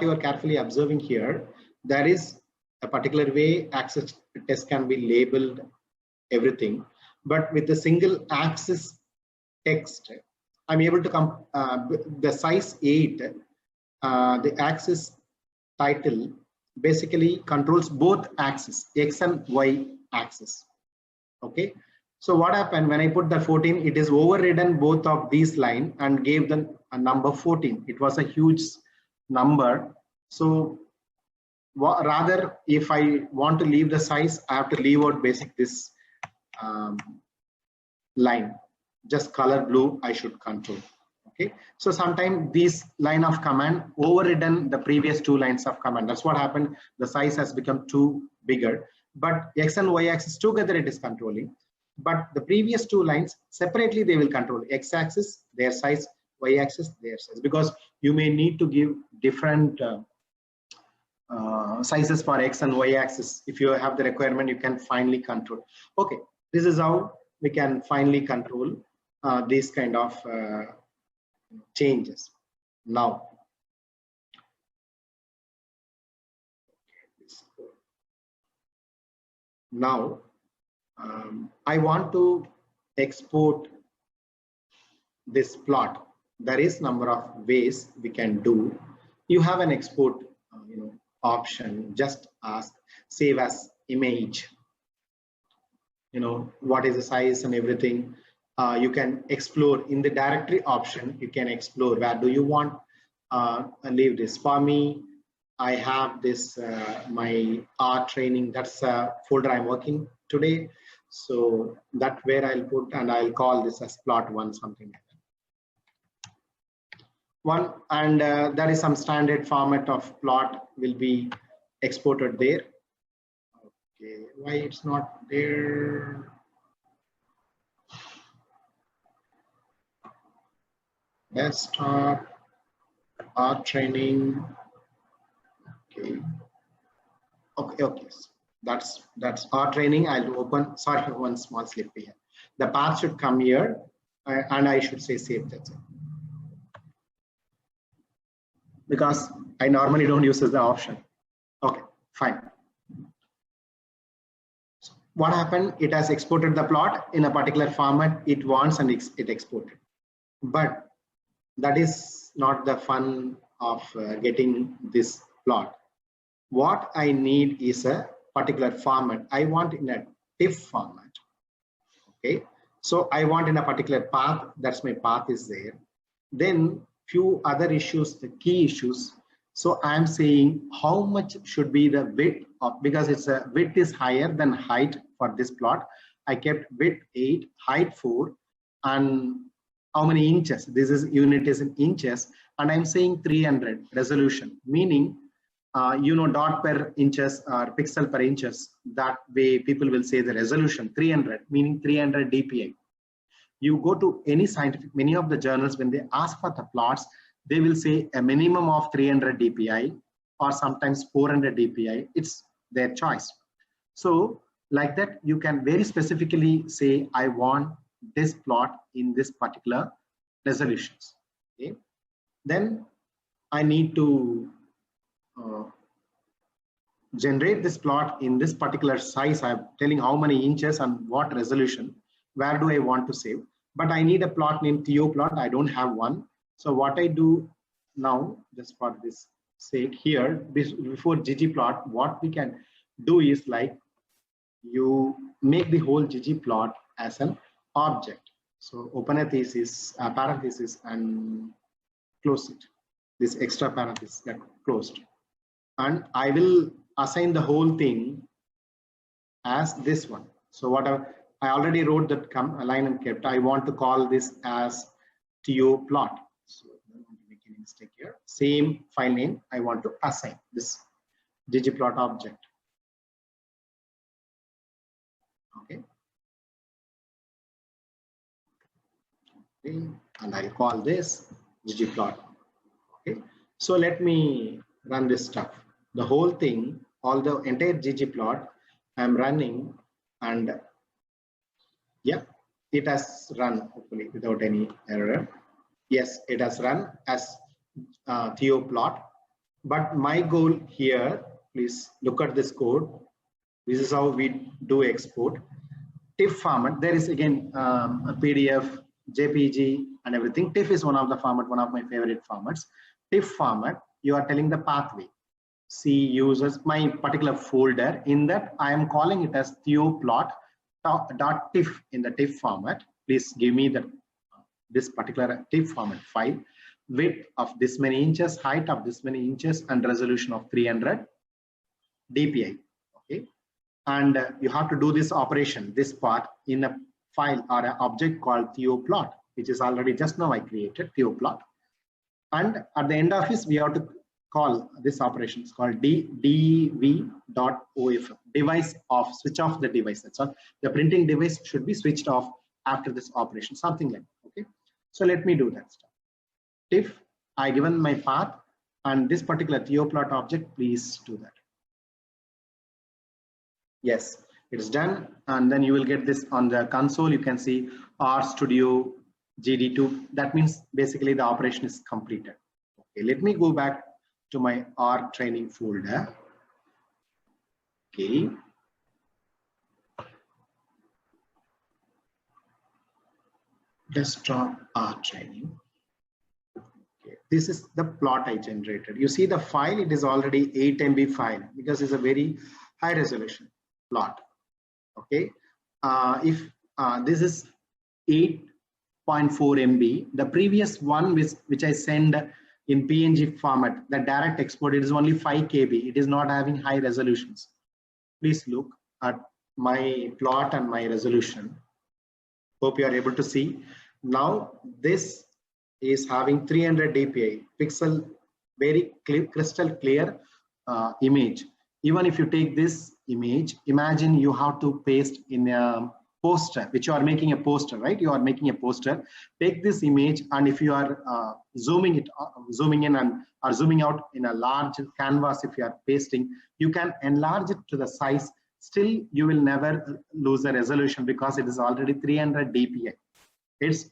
you are carefully observing here, there is a particular way access test can be labeled everything, but with the single axis text, I'm able to come the size 8, the axis title basically controls both axes, x and y axis. Okay, so what happened when I put the 14, it is overridden both of these line and gave them a number 14. It was a huge number. So rather, if I want to leave the size, I have to leave out basic this line, just color blue I should control. Okay, so sometimes these line of command overridden the previous 2 lines of command. That's what happened. The size has become too bigger, but x and y axis together it is controlling. But the previous 2 lines separately they will control x axis, their size, y axis, their size, because you may need to give different sizes for x and y axis. If you have the requirement, you can finally control. Okay, this is how we can finally control these kind of changes. Now, I want to export this plot. There is number of ways we can do. You have an export option. Just ask save as image. What is the size and everything. You can explore in the directory option. You can explore where do you want leave this. For me, I have this my R training. That's a folder I'm working today. So that where I'll put, and I'll call this as plot 1, something like that. 1, and there is some standard format of plot will be exported there. Okay, why it's not there? Desktop, R training. Okay. That's our training. I'll open, sorry, one small slip here. The path should come here, and I should say save. That's it. Because I normally don't use the option. Okay, fine. So what happened? It has exported the plot in a particular format it wants, and it exported. But that is not the fun of getting this plot. What I need is a particular format. I want in a TIFF format. Okay, so I want in a particular path. That's my path is there. Then few other issues, the key issues. So I'm saying how much should be the width of, because it's a width is higher than height for this plot. I kept width 8, height 4, and how many inches? This is unit is in inches, and I'm saying 300 resolution, meaning dot per inches or pixel per inches. That way people will say the resolution 300, meaning 300 dpi. You go to any scientific, many of the journals, when they ask for the plots, they will say a minimum of 300 dpi or sometimes 400 dpi. It's their choice. So like that, you can very specifically say, I want this plot in this particular resolutions. Okay, then I need to generate this plot in this particular size. I'm telling how many inches and what resolution. Where do I want to save? But I need a plot named Theo plot. I don't have one. So what I do now, just for this sake here, before ggplot, what we can do is like you make the whole ggplot as an object. So open a thesis, a parenthesis, and close it. This extra parenthesis get closed. And I will assign the whole thing as this one. So whatever I already wrote that line and kept, I want to call this as TO plot. So I don't want to make any mistake here. Same file name, I want to assign this ggplot object. Okay. And I'll call this ggplot. Okay. So let me run this stuff. The whole thing, all the entire ggplot I'm running, and yeah, it has run hopefully without any error. Yes, it has run as Theo plot. But my goal here, please look at this code. This is how we do export. TIFF format, there is again a PDF, JPG and everything. TIFF is one of the format, one of my favorite formats. TIFF format, you are telling the pathway. C uses my particular folder. In that, I am calling it as theoplot.tiff in the TIFF format. Please give me this particular TIFF format file. Width of this many inches, height of this many inches, and resolution of 300 dpi. Okay, and you have to do this operation, this part, in a file or an object called theoplot, which is already just now I created theoplot. And at the end of this, we have to call this operation. It's called dv.of, device off, switch off the device. That's all. The printing device should be switched off after this operation, something like that. Okay, so let me do that stuff. If I given my path and this particular theoplot object, please do that. Yes, it's done, and then you will get this on the console. You can see RStudio GD2. That means basically the operation is completed. Okay, let me go back to my R training folder. Okay. Desktop R training. Okay. This is the plot I generated. You see the file, it is already 8 MB file because it's a very high resolution plot. Okay. If this is 8.4 MB, the previous one which I send in PNG format, the direct export, it is only 5 KB. It is not having high resolutions. Please look at my plot and my resolution. Hope you are able to see. Now this is having 300 dpi, pixel, very clear, crystal clear image. Even if you take this image, imagine you have to paste in a poster, which you are making a poster, right? You are making a poster. Take this image, and if you are zooming in and or zooming out in a large canvas, if you are pasting, you can enlarge it to the size still you will never lose the resolution because it is already 300 dpi. It's,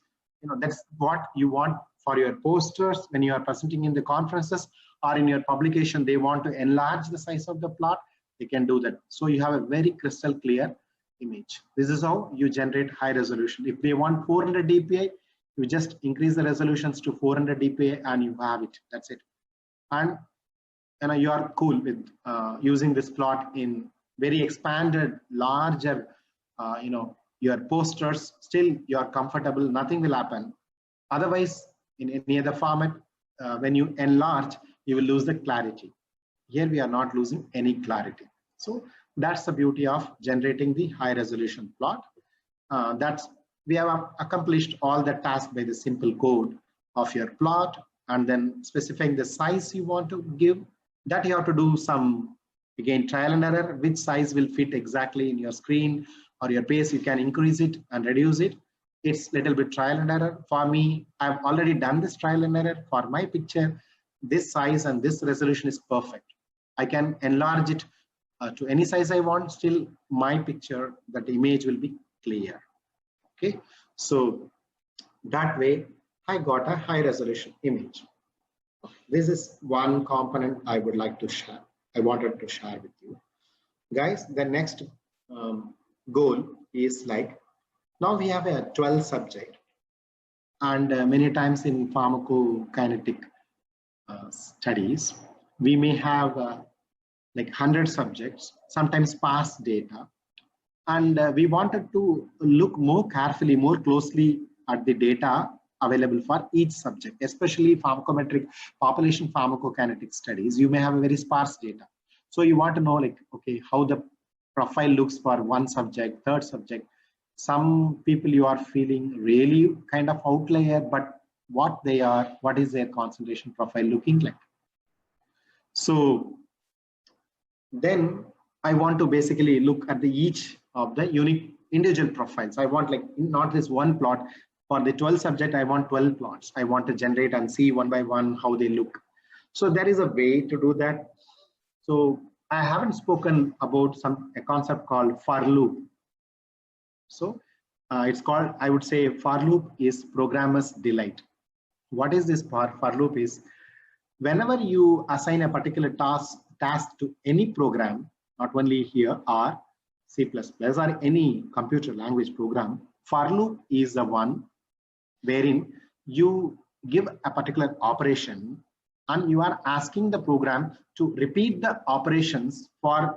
that's what you want for your posters when you are presenting in the conferences or in your publication. They want to enlarge the size of the plot, they can do that. So you have a very crystal clear image. This is how you generate high resolution. If they want 400 dpi, you just increase the resolutions to 400 dpi and you have it. That's it. And you are cool with using this plot in very expanded, larger, your posters. Still you are comfortable, nothing will happen. Otherwise, in any other format, when you enlarge, you will lose the clarity. Here we are not losing any clarity. So that's the beauty of generating the high resolution plot. We have accomplished all the tasks by the simple code of your plot, and then specifying the size you want to give. That you have to do some, again, trial and error, which size will fit exactly in your screen or your page. You can increase it and reduce it. It's little bit trial and error. For me, I've already done this trial and error. For my picture, this size and this resolution is perfect. I can enlarge it to any size I want. Still my picture, that image will be clear. Okay, so that way I got a high resolution image. This is one component I would like to share. I wanted to share with you guys. The next goal is like, now we have a 12 subject, and many times in pharmacokinetic studies, we may have like 100 subjects, sometimes past data, and we wanted to look more carefully, more closely at the data available for each subject, especially pharmacometric population pharmacokinetic studies. You may have a very sparse data. So you want to know, like, okay, how the profile looks for one subject, third subject. Some people you are feeling really kind of outlier, but what is their concentration profile looking like? So then I want to basically look at each of the unique individual profiles. I want, like, not this one plot. For the 12 subject, I want 12 plots. I want to generate and see one by one how they look. So there is a way to do that. So I haven't spoken about a concept called for loop. So it's called, I would say, for loop is programmer's delight. What is this for loop is, whenever you assign a particular task to any program, not only here or C++ or any computer language program, for loop is the one wherein you give a particular operation and you are asking the program to repeat the operations for,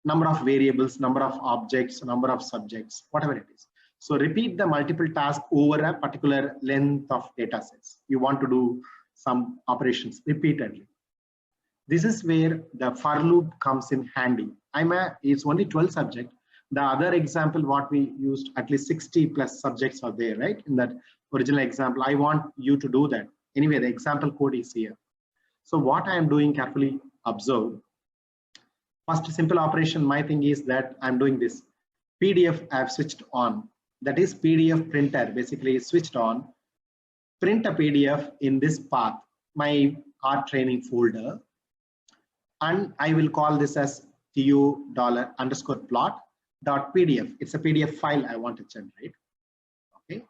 number of variables, number of objects, number of subjects, whatever it is. So repeat the multiple tasks over a particular length of data sets. You want to do some operations repeatedly. This is where the for loop comes in handy. It's only 12 subjects. The other example, what we used, at least 60 plus subjects are there, right? In that original example, I want you to do that. Anyway, the example code is here. So what I am doing, carefully observe. First simple operation, my thing is that I'm doing this. PDF I have switched on. That is PDF printer, basically switched on. Print a PDF in this path, my art training folder. And I will call this as $_plot.pdf. It's a PDF file I want to generate. Okay.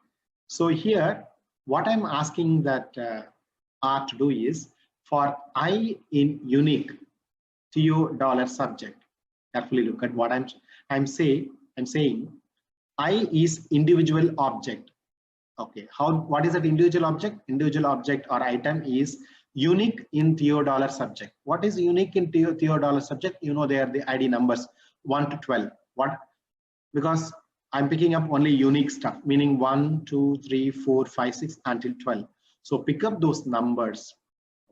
So here, what I'm asking that R to do is, for I in unique $subject. Carefully look at what I'm saying. I is individual object. Okay. What is that individual object? Individual object or item is unique in $subject. What is unique in $subject? They are the ID numbers 1 to 12. What? Because I'm picking up only unique stuff, meaning 1, 2, 3, 4, 5, 6 until 12. So pick up those numbers,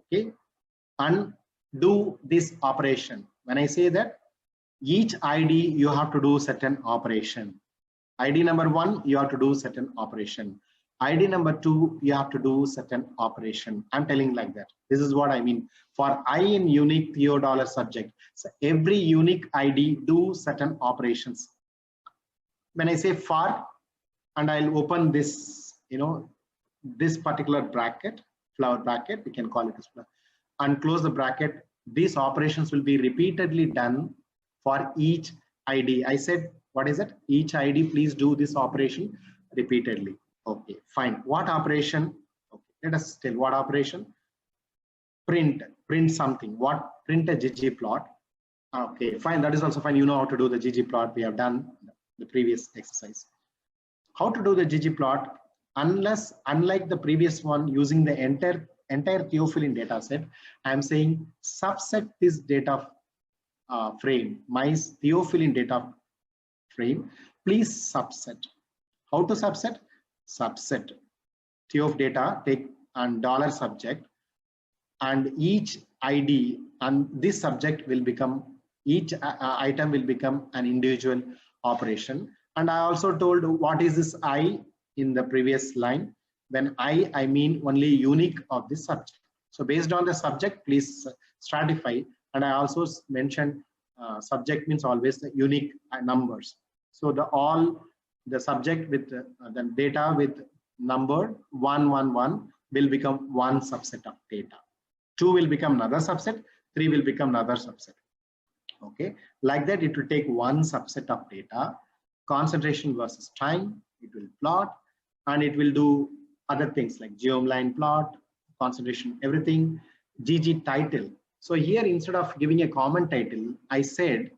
okay, and do this operation. When I say that, each ID you have to do certain operation. ID number 1, you have to do certain operation. ID number 2, you have to do certain operation. I'm telling like that. This is what I mean. For I in unique $subject, so every unique ID do certain operations. When I say for, and I'll open this, this particular bracket, flower bracket, we can call it as flower, and close the bracket. These operations will be repeatedly done for each ID. I said, what is it? Each ID, please do this operation repeatedly. Okay, fine. What operation? Okay, let us tell what operation. Print something. What? Print a ggplot. Okay, fine. That is also fine. You know how to do the ggplot. We have done the previous exercise. How to do the ggplot? Unlike the previous one, using the entire theophylline data set, I am saying subset this data frame, my theophylline data frame, please subset. How to subset? Subset theoph data, take and dollar subject, and each ID and this subject will become, each item will become an individual operation. And I also told what is this I in the previous line. When I mean only unique of this subject. So based on the subject, please stratify. And I also mentioned subject means always the unique numbers. So the subject with the data with number 111 will become one subset of data. 2 will become another subset. 3 will become another subset. Okay, like that it will take one subset of data, concentration versus time, it will plot, and it will do other things like geom line plot, concentration, everything, GG title. So here, instead of giving a common title, I said,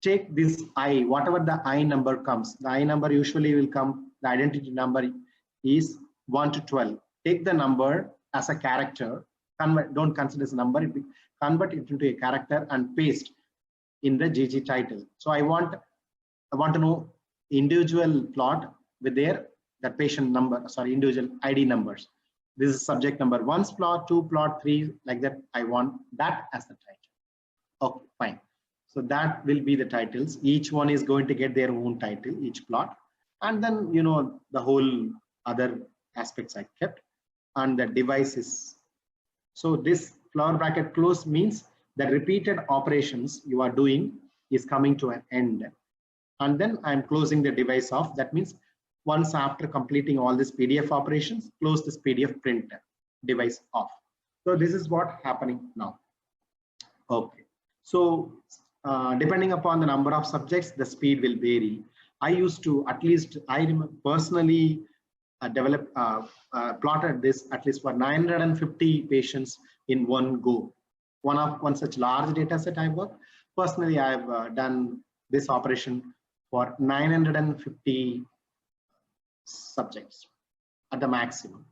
take this I, whatever the I number comes, the I number usually will come, the identity number is 1 to 12. Take the number as a character, don't consider this number, convert it into a character and paste in the GG title. So I want to know individual plot with their that patient number, sorry, individual ID numbers. This is subject number 1's plot, 2 plot, 3, like that. I want that as the title. Okay, fine. So that will be the titles. Each one is going to get their own title, each plot. And then, you know, the whole other aspects I kept. And the device is, so this flower bracket close means the repeated operations you are doing is coming to an end. And then I'm closing the device off. That means once after completing all these PDF operations, close this PDF printer device off. So this is what happening now. Okay. So depending upon the number of subjects, the speed will vary. I used to, at least I remember personally plotted this at least for 950 patients in one go. One such large data set I worked. Personally, I've done this operation for 950 subjects at the maximum.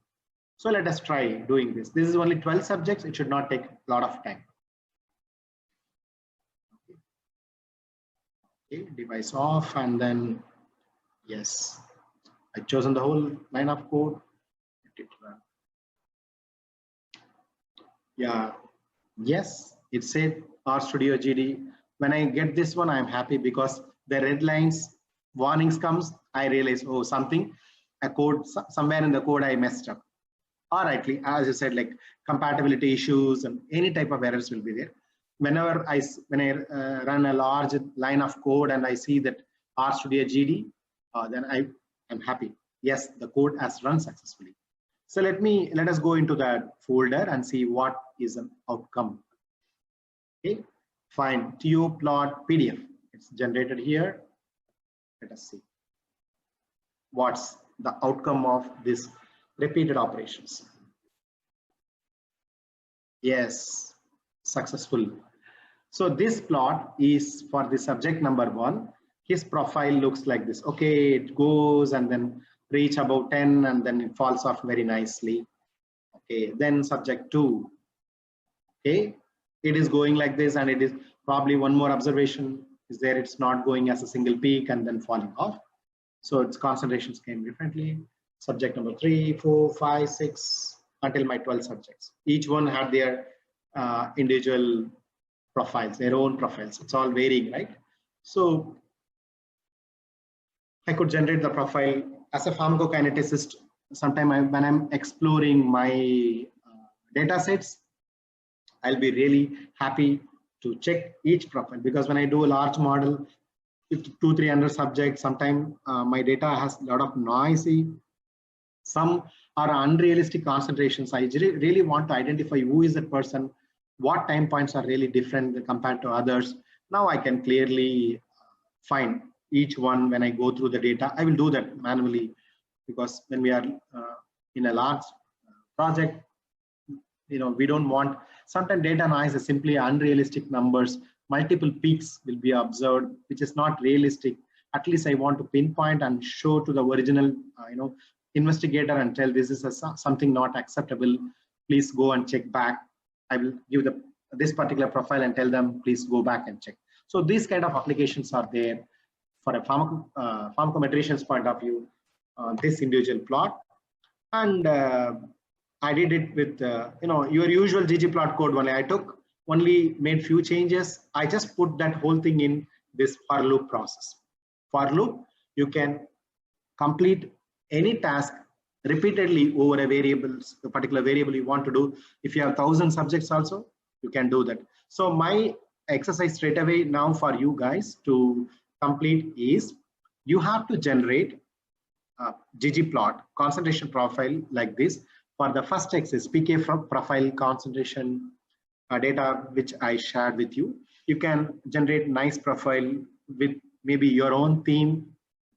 So let us try doing this. This is only 12 subjects. It should not take a lot of time. Okay, device off, and then yes, I've chosen the whole line of code. Yeah, yes, it said RStudio GD. When I get this one, I'm happy because the red lines warnings comes. I realize, oh, a code somewhere in the code I messed up. Or likely, as you said, like compatibility issues and any type of errors will be there. Whenever when I run a large line of code and I see that RStudio GD, then I'm happy. Yes, the code has run successfully. So let us go into that folder and see what is an outcome. Okay, fine. TO plot PDF. It's generated here. Let us see what's the outcome of this repeated operations. Yes, successful. So this plot is for the subject number 1. His profile looks like this. Okay, it goes and then reach about 10 and then it falls off very nicely. Okay, then subject 2. Okay, it is going like this, and it is probably one more observation is there. It's not going as a single peak and then falling off. So its concentrations came differently. Subject number 3, 4, 5, 6, until my 12 subjects. Each one had their individual profiles, their own profiles. It's all varying, right? So I could generate the profile as a pharmacokineticist. Sometime when I'm exploring my data sets, I'll be really happy to check each profile, because when I do a large model, 200-300 subjects, sometimes my data has a lot of noisy. Some are unrealistic concentrations. I really want to identify who is that person, what time points are really different compared to others. Now I can clearly find each one when I go through the data. I will do that manually, because when we are in a large project, we don't want, sometimes data noise is simply unrealistic numbers. Multiple peaks will be observed, which is not realistic. At least I want to pinpoint and show to the original, investigator and tell this is something not acceptable. Please go and check back. I will give this particular profile and tell them, please go back and check. So these kind of applications are there for a pharmacometrician's point of view, this individual plot. And I did it with, your usual ggplot code only. I made few changes. I just put that whole thing in this for loop process. For loop, you can complete any task repeatedly over a particular variable you want to do. If you have 1,000 subjects also, you can do that. So my exercise straight away now for you guys to complete is, you have to generate a ggplot concentration profile like this. For the first exercise, PK profile concentration data, which I shared with you, you can generate nice profile with maybe your own theme.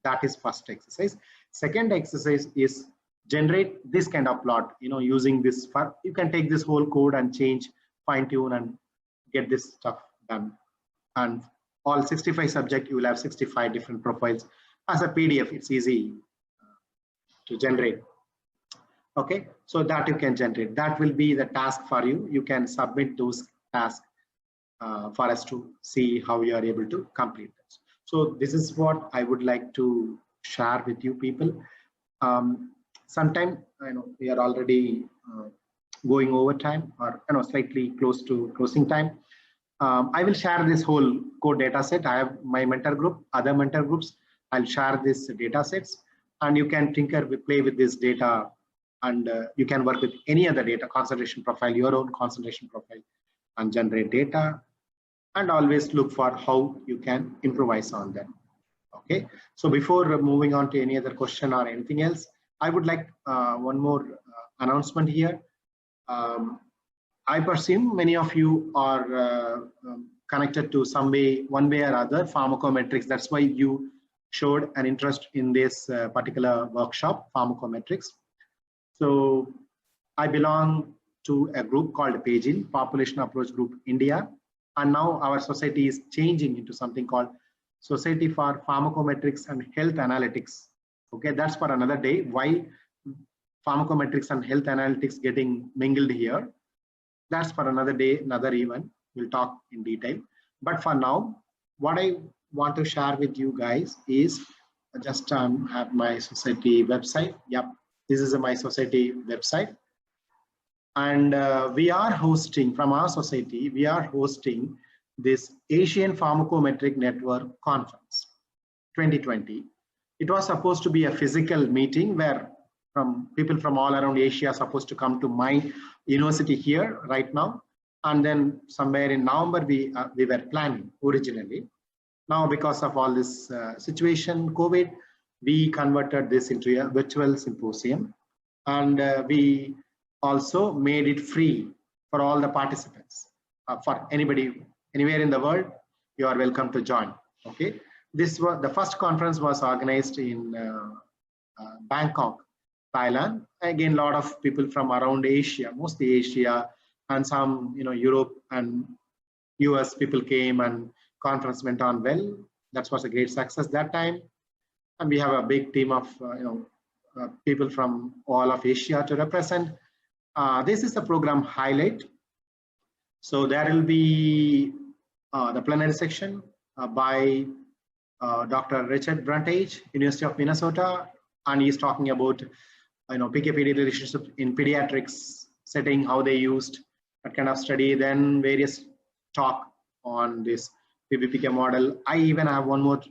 That is first exercise. Second exercise is generate this kind of plot, using this. You can take this whole code and change, fine tune, and get this stuff done. And all 65 subject, you will have 65 different profiles. As a PDF, it's easy to generate. Okay, so that you can generate. That will be the task for you. You can submit those tasks for us to see how you are able to complete this. So this is what I would like to share with you people. Sometime I know we are already going over time, or slightly close to closing time. I will share this whole code data set. I have my mentor group, other mentor groups. I'll share this data sets, and you can play with this data, and you can work with any other data, concentration profile, your own concentration profile, and generate data, and always look for how you can improvise on them. Okay, so before moving on to any other question or anything else, I would like one more announcement here. I presume many of you are connected to one way or other, pharmacometrics. That's why you showed an interest in this particular workshop, pharmacometrics. So I belong to a group called PAGIN, Population Approach Group India. And now our society is changing into something called Society for Pharmacometrics and Health Analytics. Okay, that's for another day. Why pharmacometrics and health analytics getting mingled here? That's for another day, another event. We'll talk in detail. But for now, what I want to share with you guys is just have my society website. Yep, this is my society website. And we are hosting, from our society, we are hosting this Asian Pharmacometric Network Conference 2020. It was supposed to be a physical meeting where people from all around Asia are supposed to come to my university here right now. And then somewhere in November, we were planning originally. Now, because of all this situation, COVID, we converted this into a virtual symposium. And we also made it free for all the participants. For anybody, anywhere in the world, you are welcome to join. Okay, this was the first conference was organized in Bangkok, Thailand. Again, a lot of people from around Asia, mostly Asia, and some Europe and US people came, and conference went on well. That was a great success that time. And we have a big team of people from all of Asia to represent. This is the program highlight. So there will be the plenary section by Dr. Richard Bruntage, University of Minnesota, and he's talking about PK-PD relationship in pediatrics setting, how they used that kind of study. Then various talk on this PBPK model. I even have one more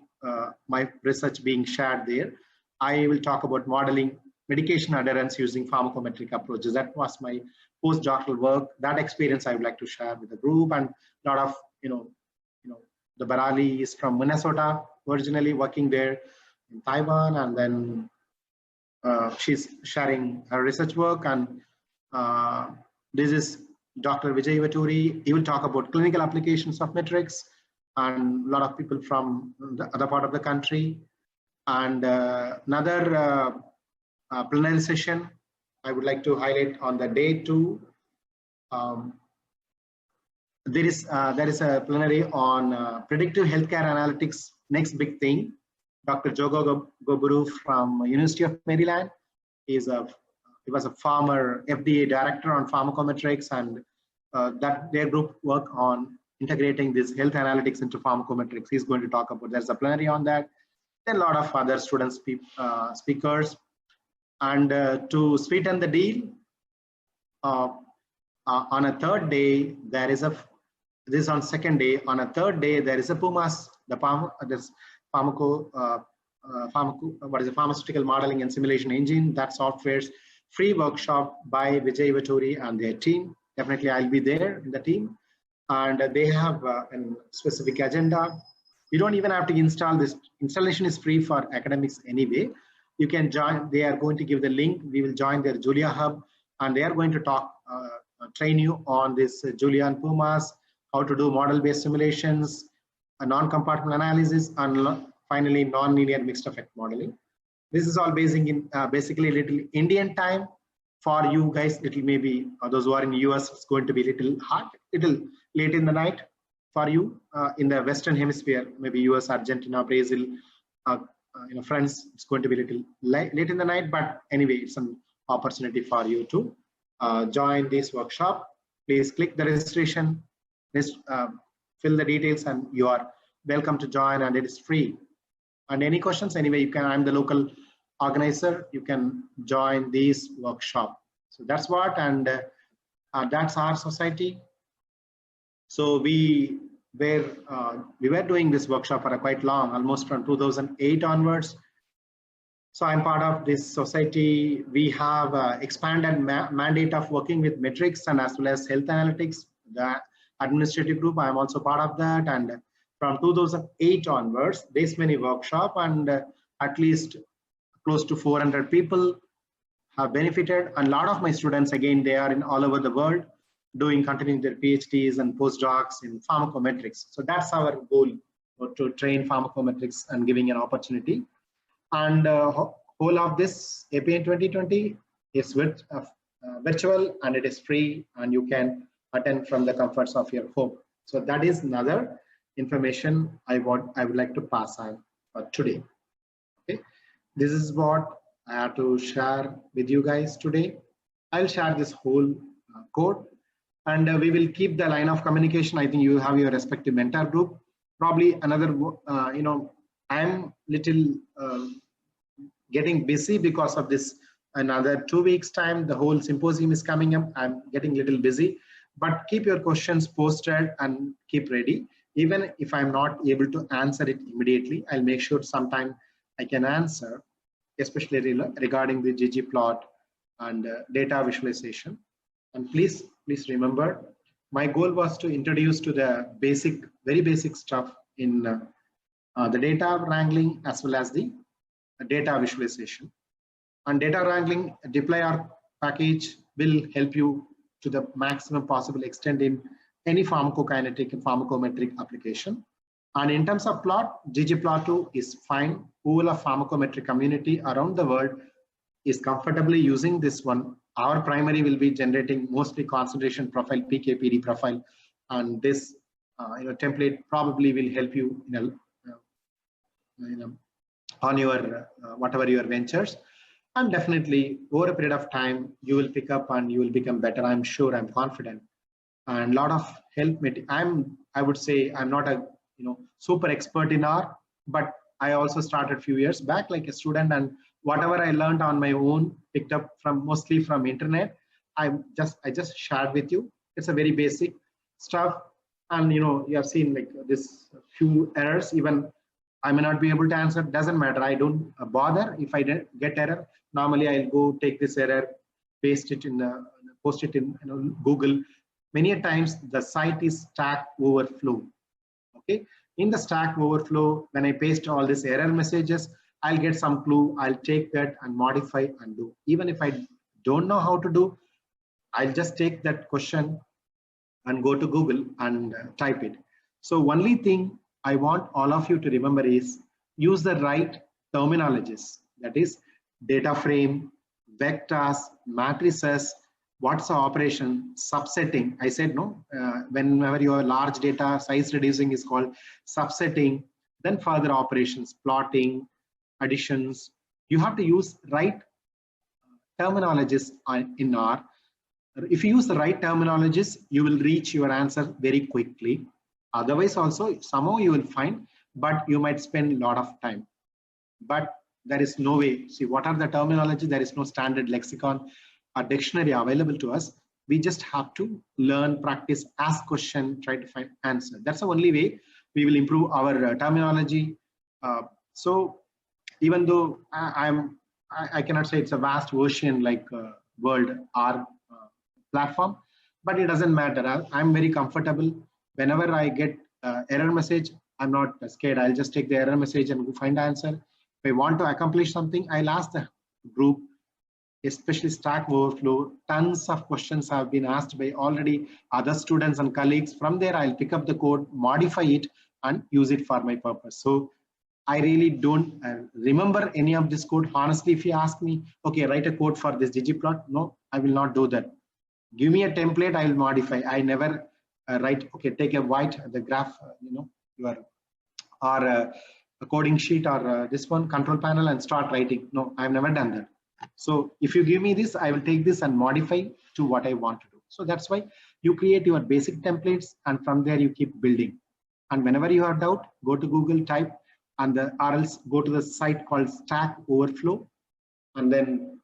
my research being shared there. I will talk about modeling medication adherence using pharmacometric approaches. That was my postdoctoral work. That experience I would like to share with the group. And a lot of the Barali is from Minnesota, originally working there in Taiwan, and then she's sharing her research work. And this is Dr. Vijay Vaturi. He will talk about clinical applications of metrics. and a lot of people from the other part of the country. And another plenary session I would like to highlight on the day 2. There is a plenary on predictive healthcare analytics, next big thing. Dr. Jogo Goburu from University of Maryland he was a former FDA director on pharmacometrics, and that their group work on integrating this health analytics into pharmacometrics. He's going to talk about. There's a plenary on that. Then a lot of other students speakers, and to sweeten the deal, on a third day there is a. This is on second day. On a third day, there is a PUMAS, this pharmaceutical modeling and simulation engine, that software's free workshop by Vijay Vaturi and their team. Definitely, I'll be there in the team, and they have a specific agenda. You don't even have to install this. Installation is free for academics anyway. You can join. They are going to give the link. We will join their Julia Hub, and they are going to train you on this Julia and PUMAS, how to do model-based simulations, a non-compartment analysis, and finally non-linear mixed effect modeling. This is all basically little Indian time for you guys. Little maybe those who are in the US, it's going to be little hard, little late in the night for you. In the Western Hemisphere, maybe US, Argentina, Brazil, friends, it's going to be little late in the night. But anyway, it's an opportunity for you to join this workshop. Please click the registration. Fill the details and you are welcome to join, and it is free. And any questions, anyway, you can. I'm the local organizer. You can join this workshop. So that's what, and that's our society. So we were doing this workshop for quite long, almost from 2008 onwards. So I'm part of this society. We have expanded mandate of working with metrics and as well as health analytics. The administrative group, I am also part of that, and from 2008 onwards, this many workshop, and at least close to 400 people have benefited, and a lot of my students, again, they are in all over the world continuing their PhDs and postdocs in pharmacometrics. So that's our goal, to train pharmacometrics and giving an opportunity. And whole of this APN 2020 is virtual, and it is free, and you can attend from the comforts of your home. So that is another information I would like to pass on for today. Okay, this is what I have to share with you guys today. I'll share this whole code, and we will keep the line of communication. I think you have your respective mentor group. Probably another, I'm little getting busy because of this. Another 2 weeks time, the whole symposium is coming up. I'm getting a little busy. But keep your questions posted and keep ready. Even if I'm not able to answer it immediately, I'll make sure sometime I can answer, especially regarding the ggplot and data visualization. And please remember, my goal was to introduce to the very basic stuff in the data wrangling as well as the data visualization. And data wrangling, dplyr package will help you to the maximum possible extent in any pharmacokinetic and pharmacometric application. And in terms of plot, ggplot2 is fine. Whole of pharmacometric community around the world is comfortably using this one. Our primary will be generating mostly concentration profile, PK/PD profile, and this template probably will help you on your whatever your ventures. And definitely over a period of time, you will pick up and you will become better. I'm sure, I'm confident. And a lot of help. I would say I'm not a super expert in R, but I also started a few years back like a student, and whatever I learned on my own, picked up mostly from internet, I just shared with you. It's a very basic stuff, and you have seen like this few errors. Even I may not be able to answer. Doesn't matter. I don't bother if I get error. Normally, I'll go take this error, post it in Google. Many a times the site is Stack Overflow. Okay, in the Stack Overflow, when I paste all these error messages, I'll get some clue. I'll take that and modify and do. Even if I don't know how to do, I'll just take that question and go to Google and type it. So only thing I want all of you to remember is use the right terminologies. That is data frame, vectors, matrices, what's the operation, subsetting. I said no, whenever your large data size reducing is called subsetting, then further operations, plotting, additions. You have to use right terminologies in R. If you use the right terminologies, you will reach your answer very quickly. Otherwise also somehow you will find, but you might spend a lot of time. But there is no way. See, what are the terminology? There is no standard lexicon or dictionary available to us. We just have to learn, practice, ask question, try to find answer. That's the only way we will improve our terminology. So even though I cannot say it's a vast ocean like World R platform, but it doesn't matter. I'm very comfortable. Whenever I get error message, I'm not scared. I'll just take the error message and go find the answer. If I want to accomplish something, I'll ask the group, especially Stack Overflow. Tons of questions have been asked by already other students and colleagues. From there, I'll pick up the code, modify it, and use it for my purpose. So I really don't remember any of this code. Honestly, if you ask me, okay, write a code for this ggplot, no, I will not do that. Give me a template, I will modify. I never write, okay, take a the graph, your or a coding sheet or this one control panel and start writing. No, I've never done that. So if you give me this, I will take this and modify to what I want to do. So that's why you create your basic templates, and from there you keep building. And whenever you have doubt, go to Google, type, and or else go to the site called Stack Overflow, and then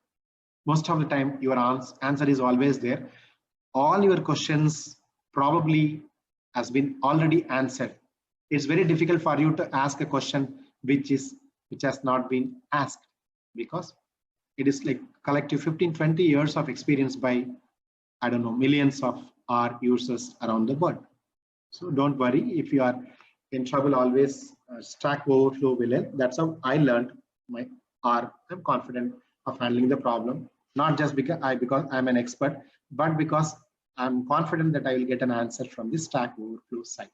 most of the time your answer is always there. All your questions probably has been already answered. It's very difficult for you to ask a question which has not been asked, because it is like collective 15-20 years of experience by, I don't know, millions of R users around the world. So don't worry if you are in trouble. Always Stack Overflow will help. That's how I learned my R. I'm confident of handling the problem, not just because I'm an expert, but because I'm confident that I will get an answer from this Stack Overflow site.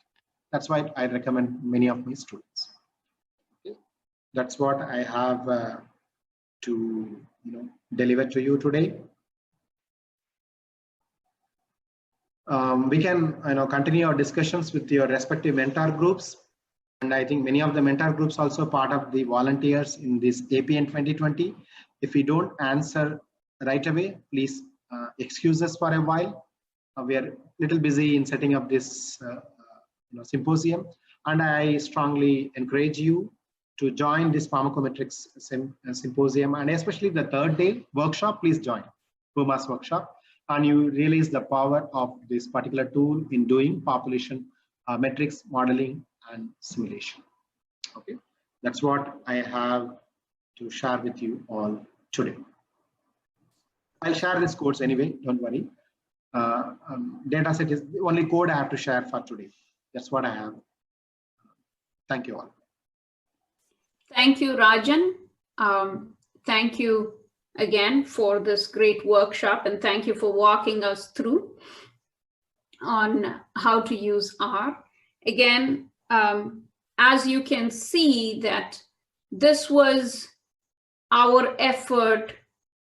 That's why I recommend many of my students. Okay. That's what I have to deliver to you today. We can continue our discussions with your respective mentor groups, and I think many of the mentor groups also part of the volunteers in this APN 2020. If we don't answer right away, please excuse us for a while. We are a little busy in setting up this symposium, and I strongly encourage you to join this Pharmacometrics symposium, and especially the third day workshop. Please join PUMA's workshop, and you realize the power of this particular tool in doing population metrics modeling and simulation. Okay, that's what I have to share with you all today. I'll share this course anyway, don't worry. Dataset is the only code I have to share for today. That's what I have. Thank you all. Thank you, Rajan. Thank you again for this great workshop, and thank you for walking us through on how to use R. Again, as you can see, that this was our effort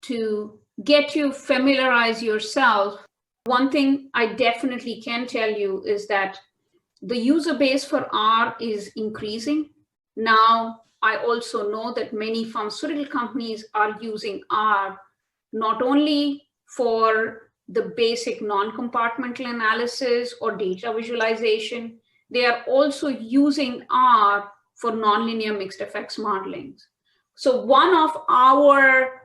to get you familiarize yourself. One thing I definitely can tell you is that the user base for R is increasing. Now, I also know that many pharmaceutical companies are using R not only for the basic non-compartmental analysis or data visualization, they are also using R for nonlinear mixed effects modeling. So one of our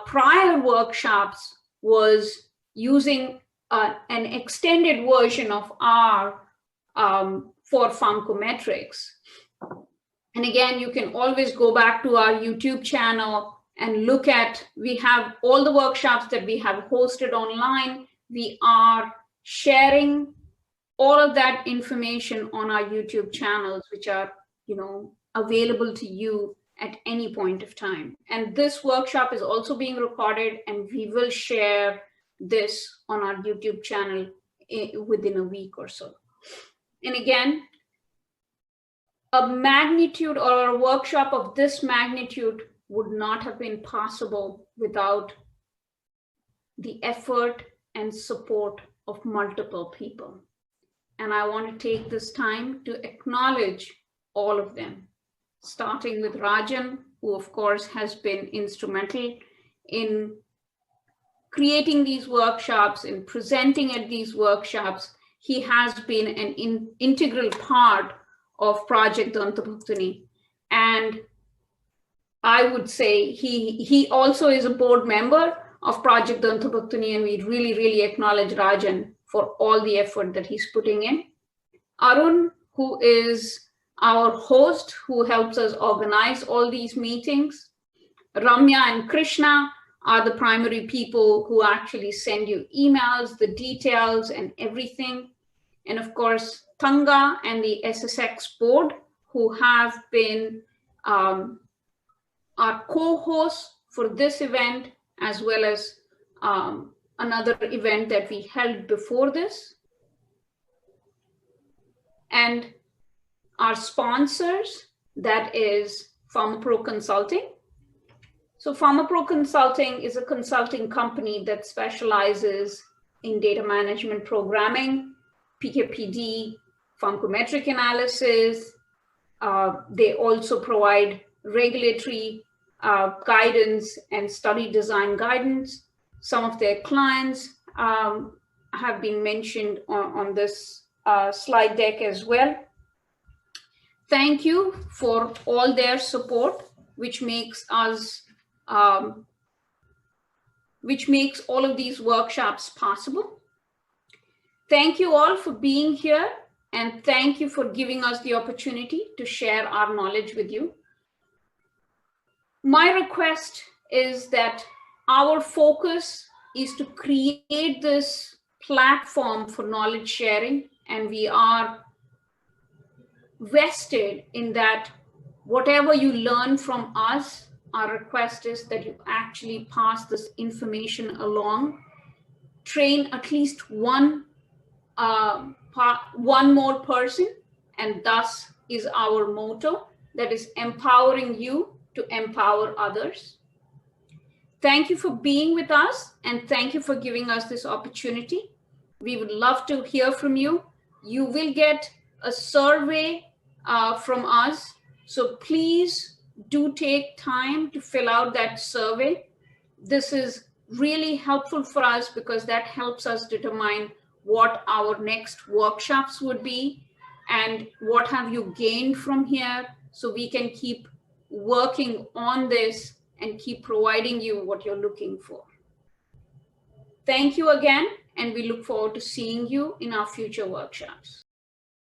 prior workshops was using an extended version of R for pharmacometrics. And again, you can always go back to our YouTube channel and look at, we have all the workshops that we have hosted online. We are sharing all of that information on our YouTube channels, which are, available to you at any point of time. And this workshop is also being recorded, and we will share this on our YouTube channel within a week or so. And again, a magnitude or a workshop of this magnitude would not have been possible without the effort and support of multiple people. And I want to take this time to acknowledge all of them, starting with Rajan, who of course has been instrumental in creating these workshops, in presenting at these workshops. He has been an integral part of Project Dontabhaktuni. And I would say he also is a board member of Project Dontabhaktuni, and we really, really acknowledge Rajan for all the effort that he's putting in. Arun, who is our host, who helps us organize all these meetings. Ramya and Krishna are the primary people who actually send you emails, the details and everything. And of course, Tanga and the SSX board, who have been our co-hosts for this event, as well as another event that we held before this. And our sponsors, that is Pharmapro Consulting. So Pharmapro Consulting is a consulting company that specializes in data management programming, PKPD, pharmacometric analysis. They also provide regulatory guidance and study design guidance. Some of their clients have been mentioned on this slide deck as well. Thank you for all their support, which makes us which makes all of these workshops possible. Thank you all for being here, and thank you for giving us the opportunity to share our knowledge with you. My request is that our focus is to create this platform for knowledge sharing, and we are vested in that. Whatever you learn from us, our request is that you actually pass this information along, train at least one more person, and thus is our motto, that is empowering you to empower others. Thank you for being with us, and thank you for giving us this opportunity. We would love to hear from you. You will get a survey from us, so please do take time to fill out that survey. This is really helpful for us because that helps us determine what our next workshops would be and what have you gained from here, so we can keep working on this and keep providing you what you're looking for. Thank you again, and we look forward to seeing you in our future workshops.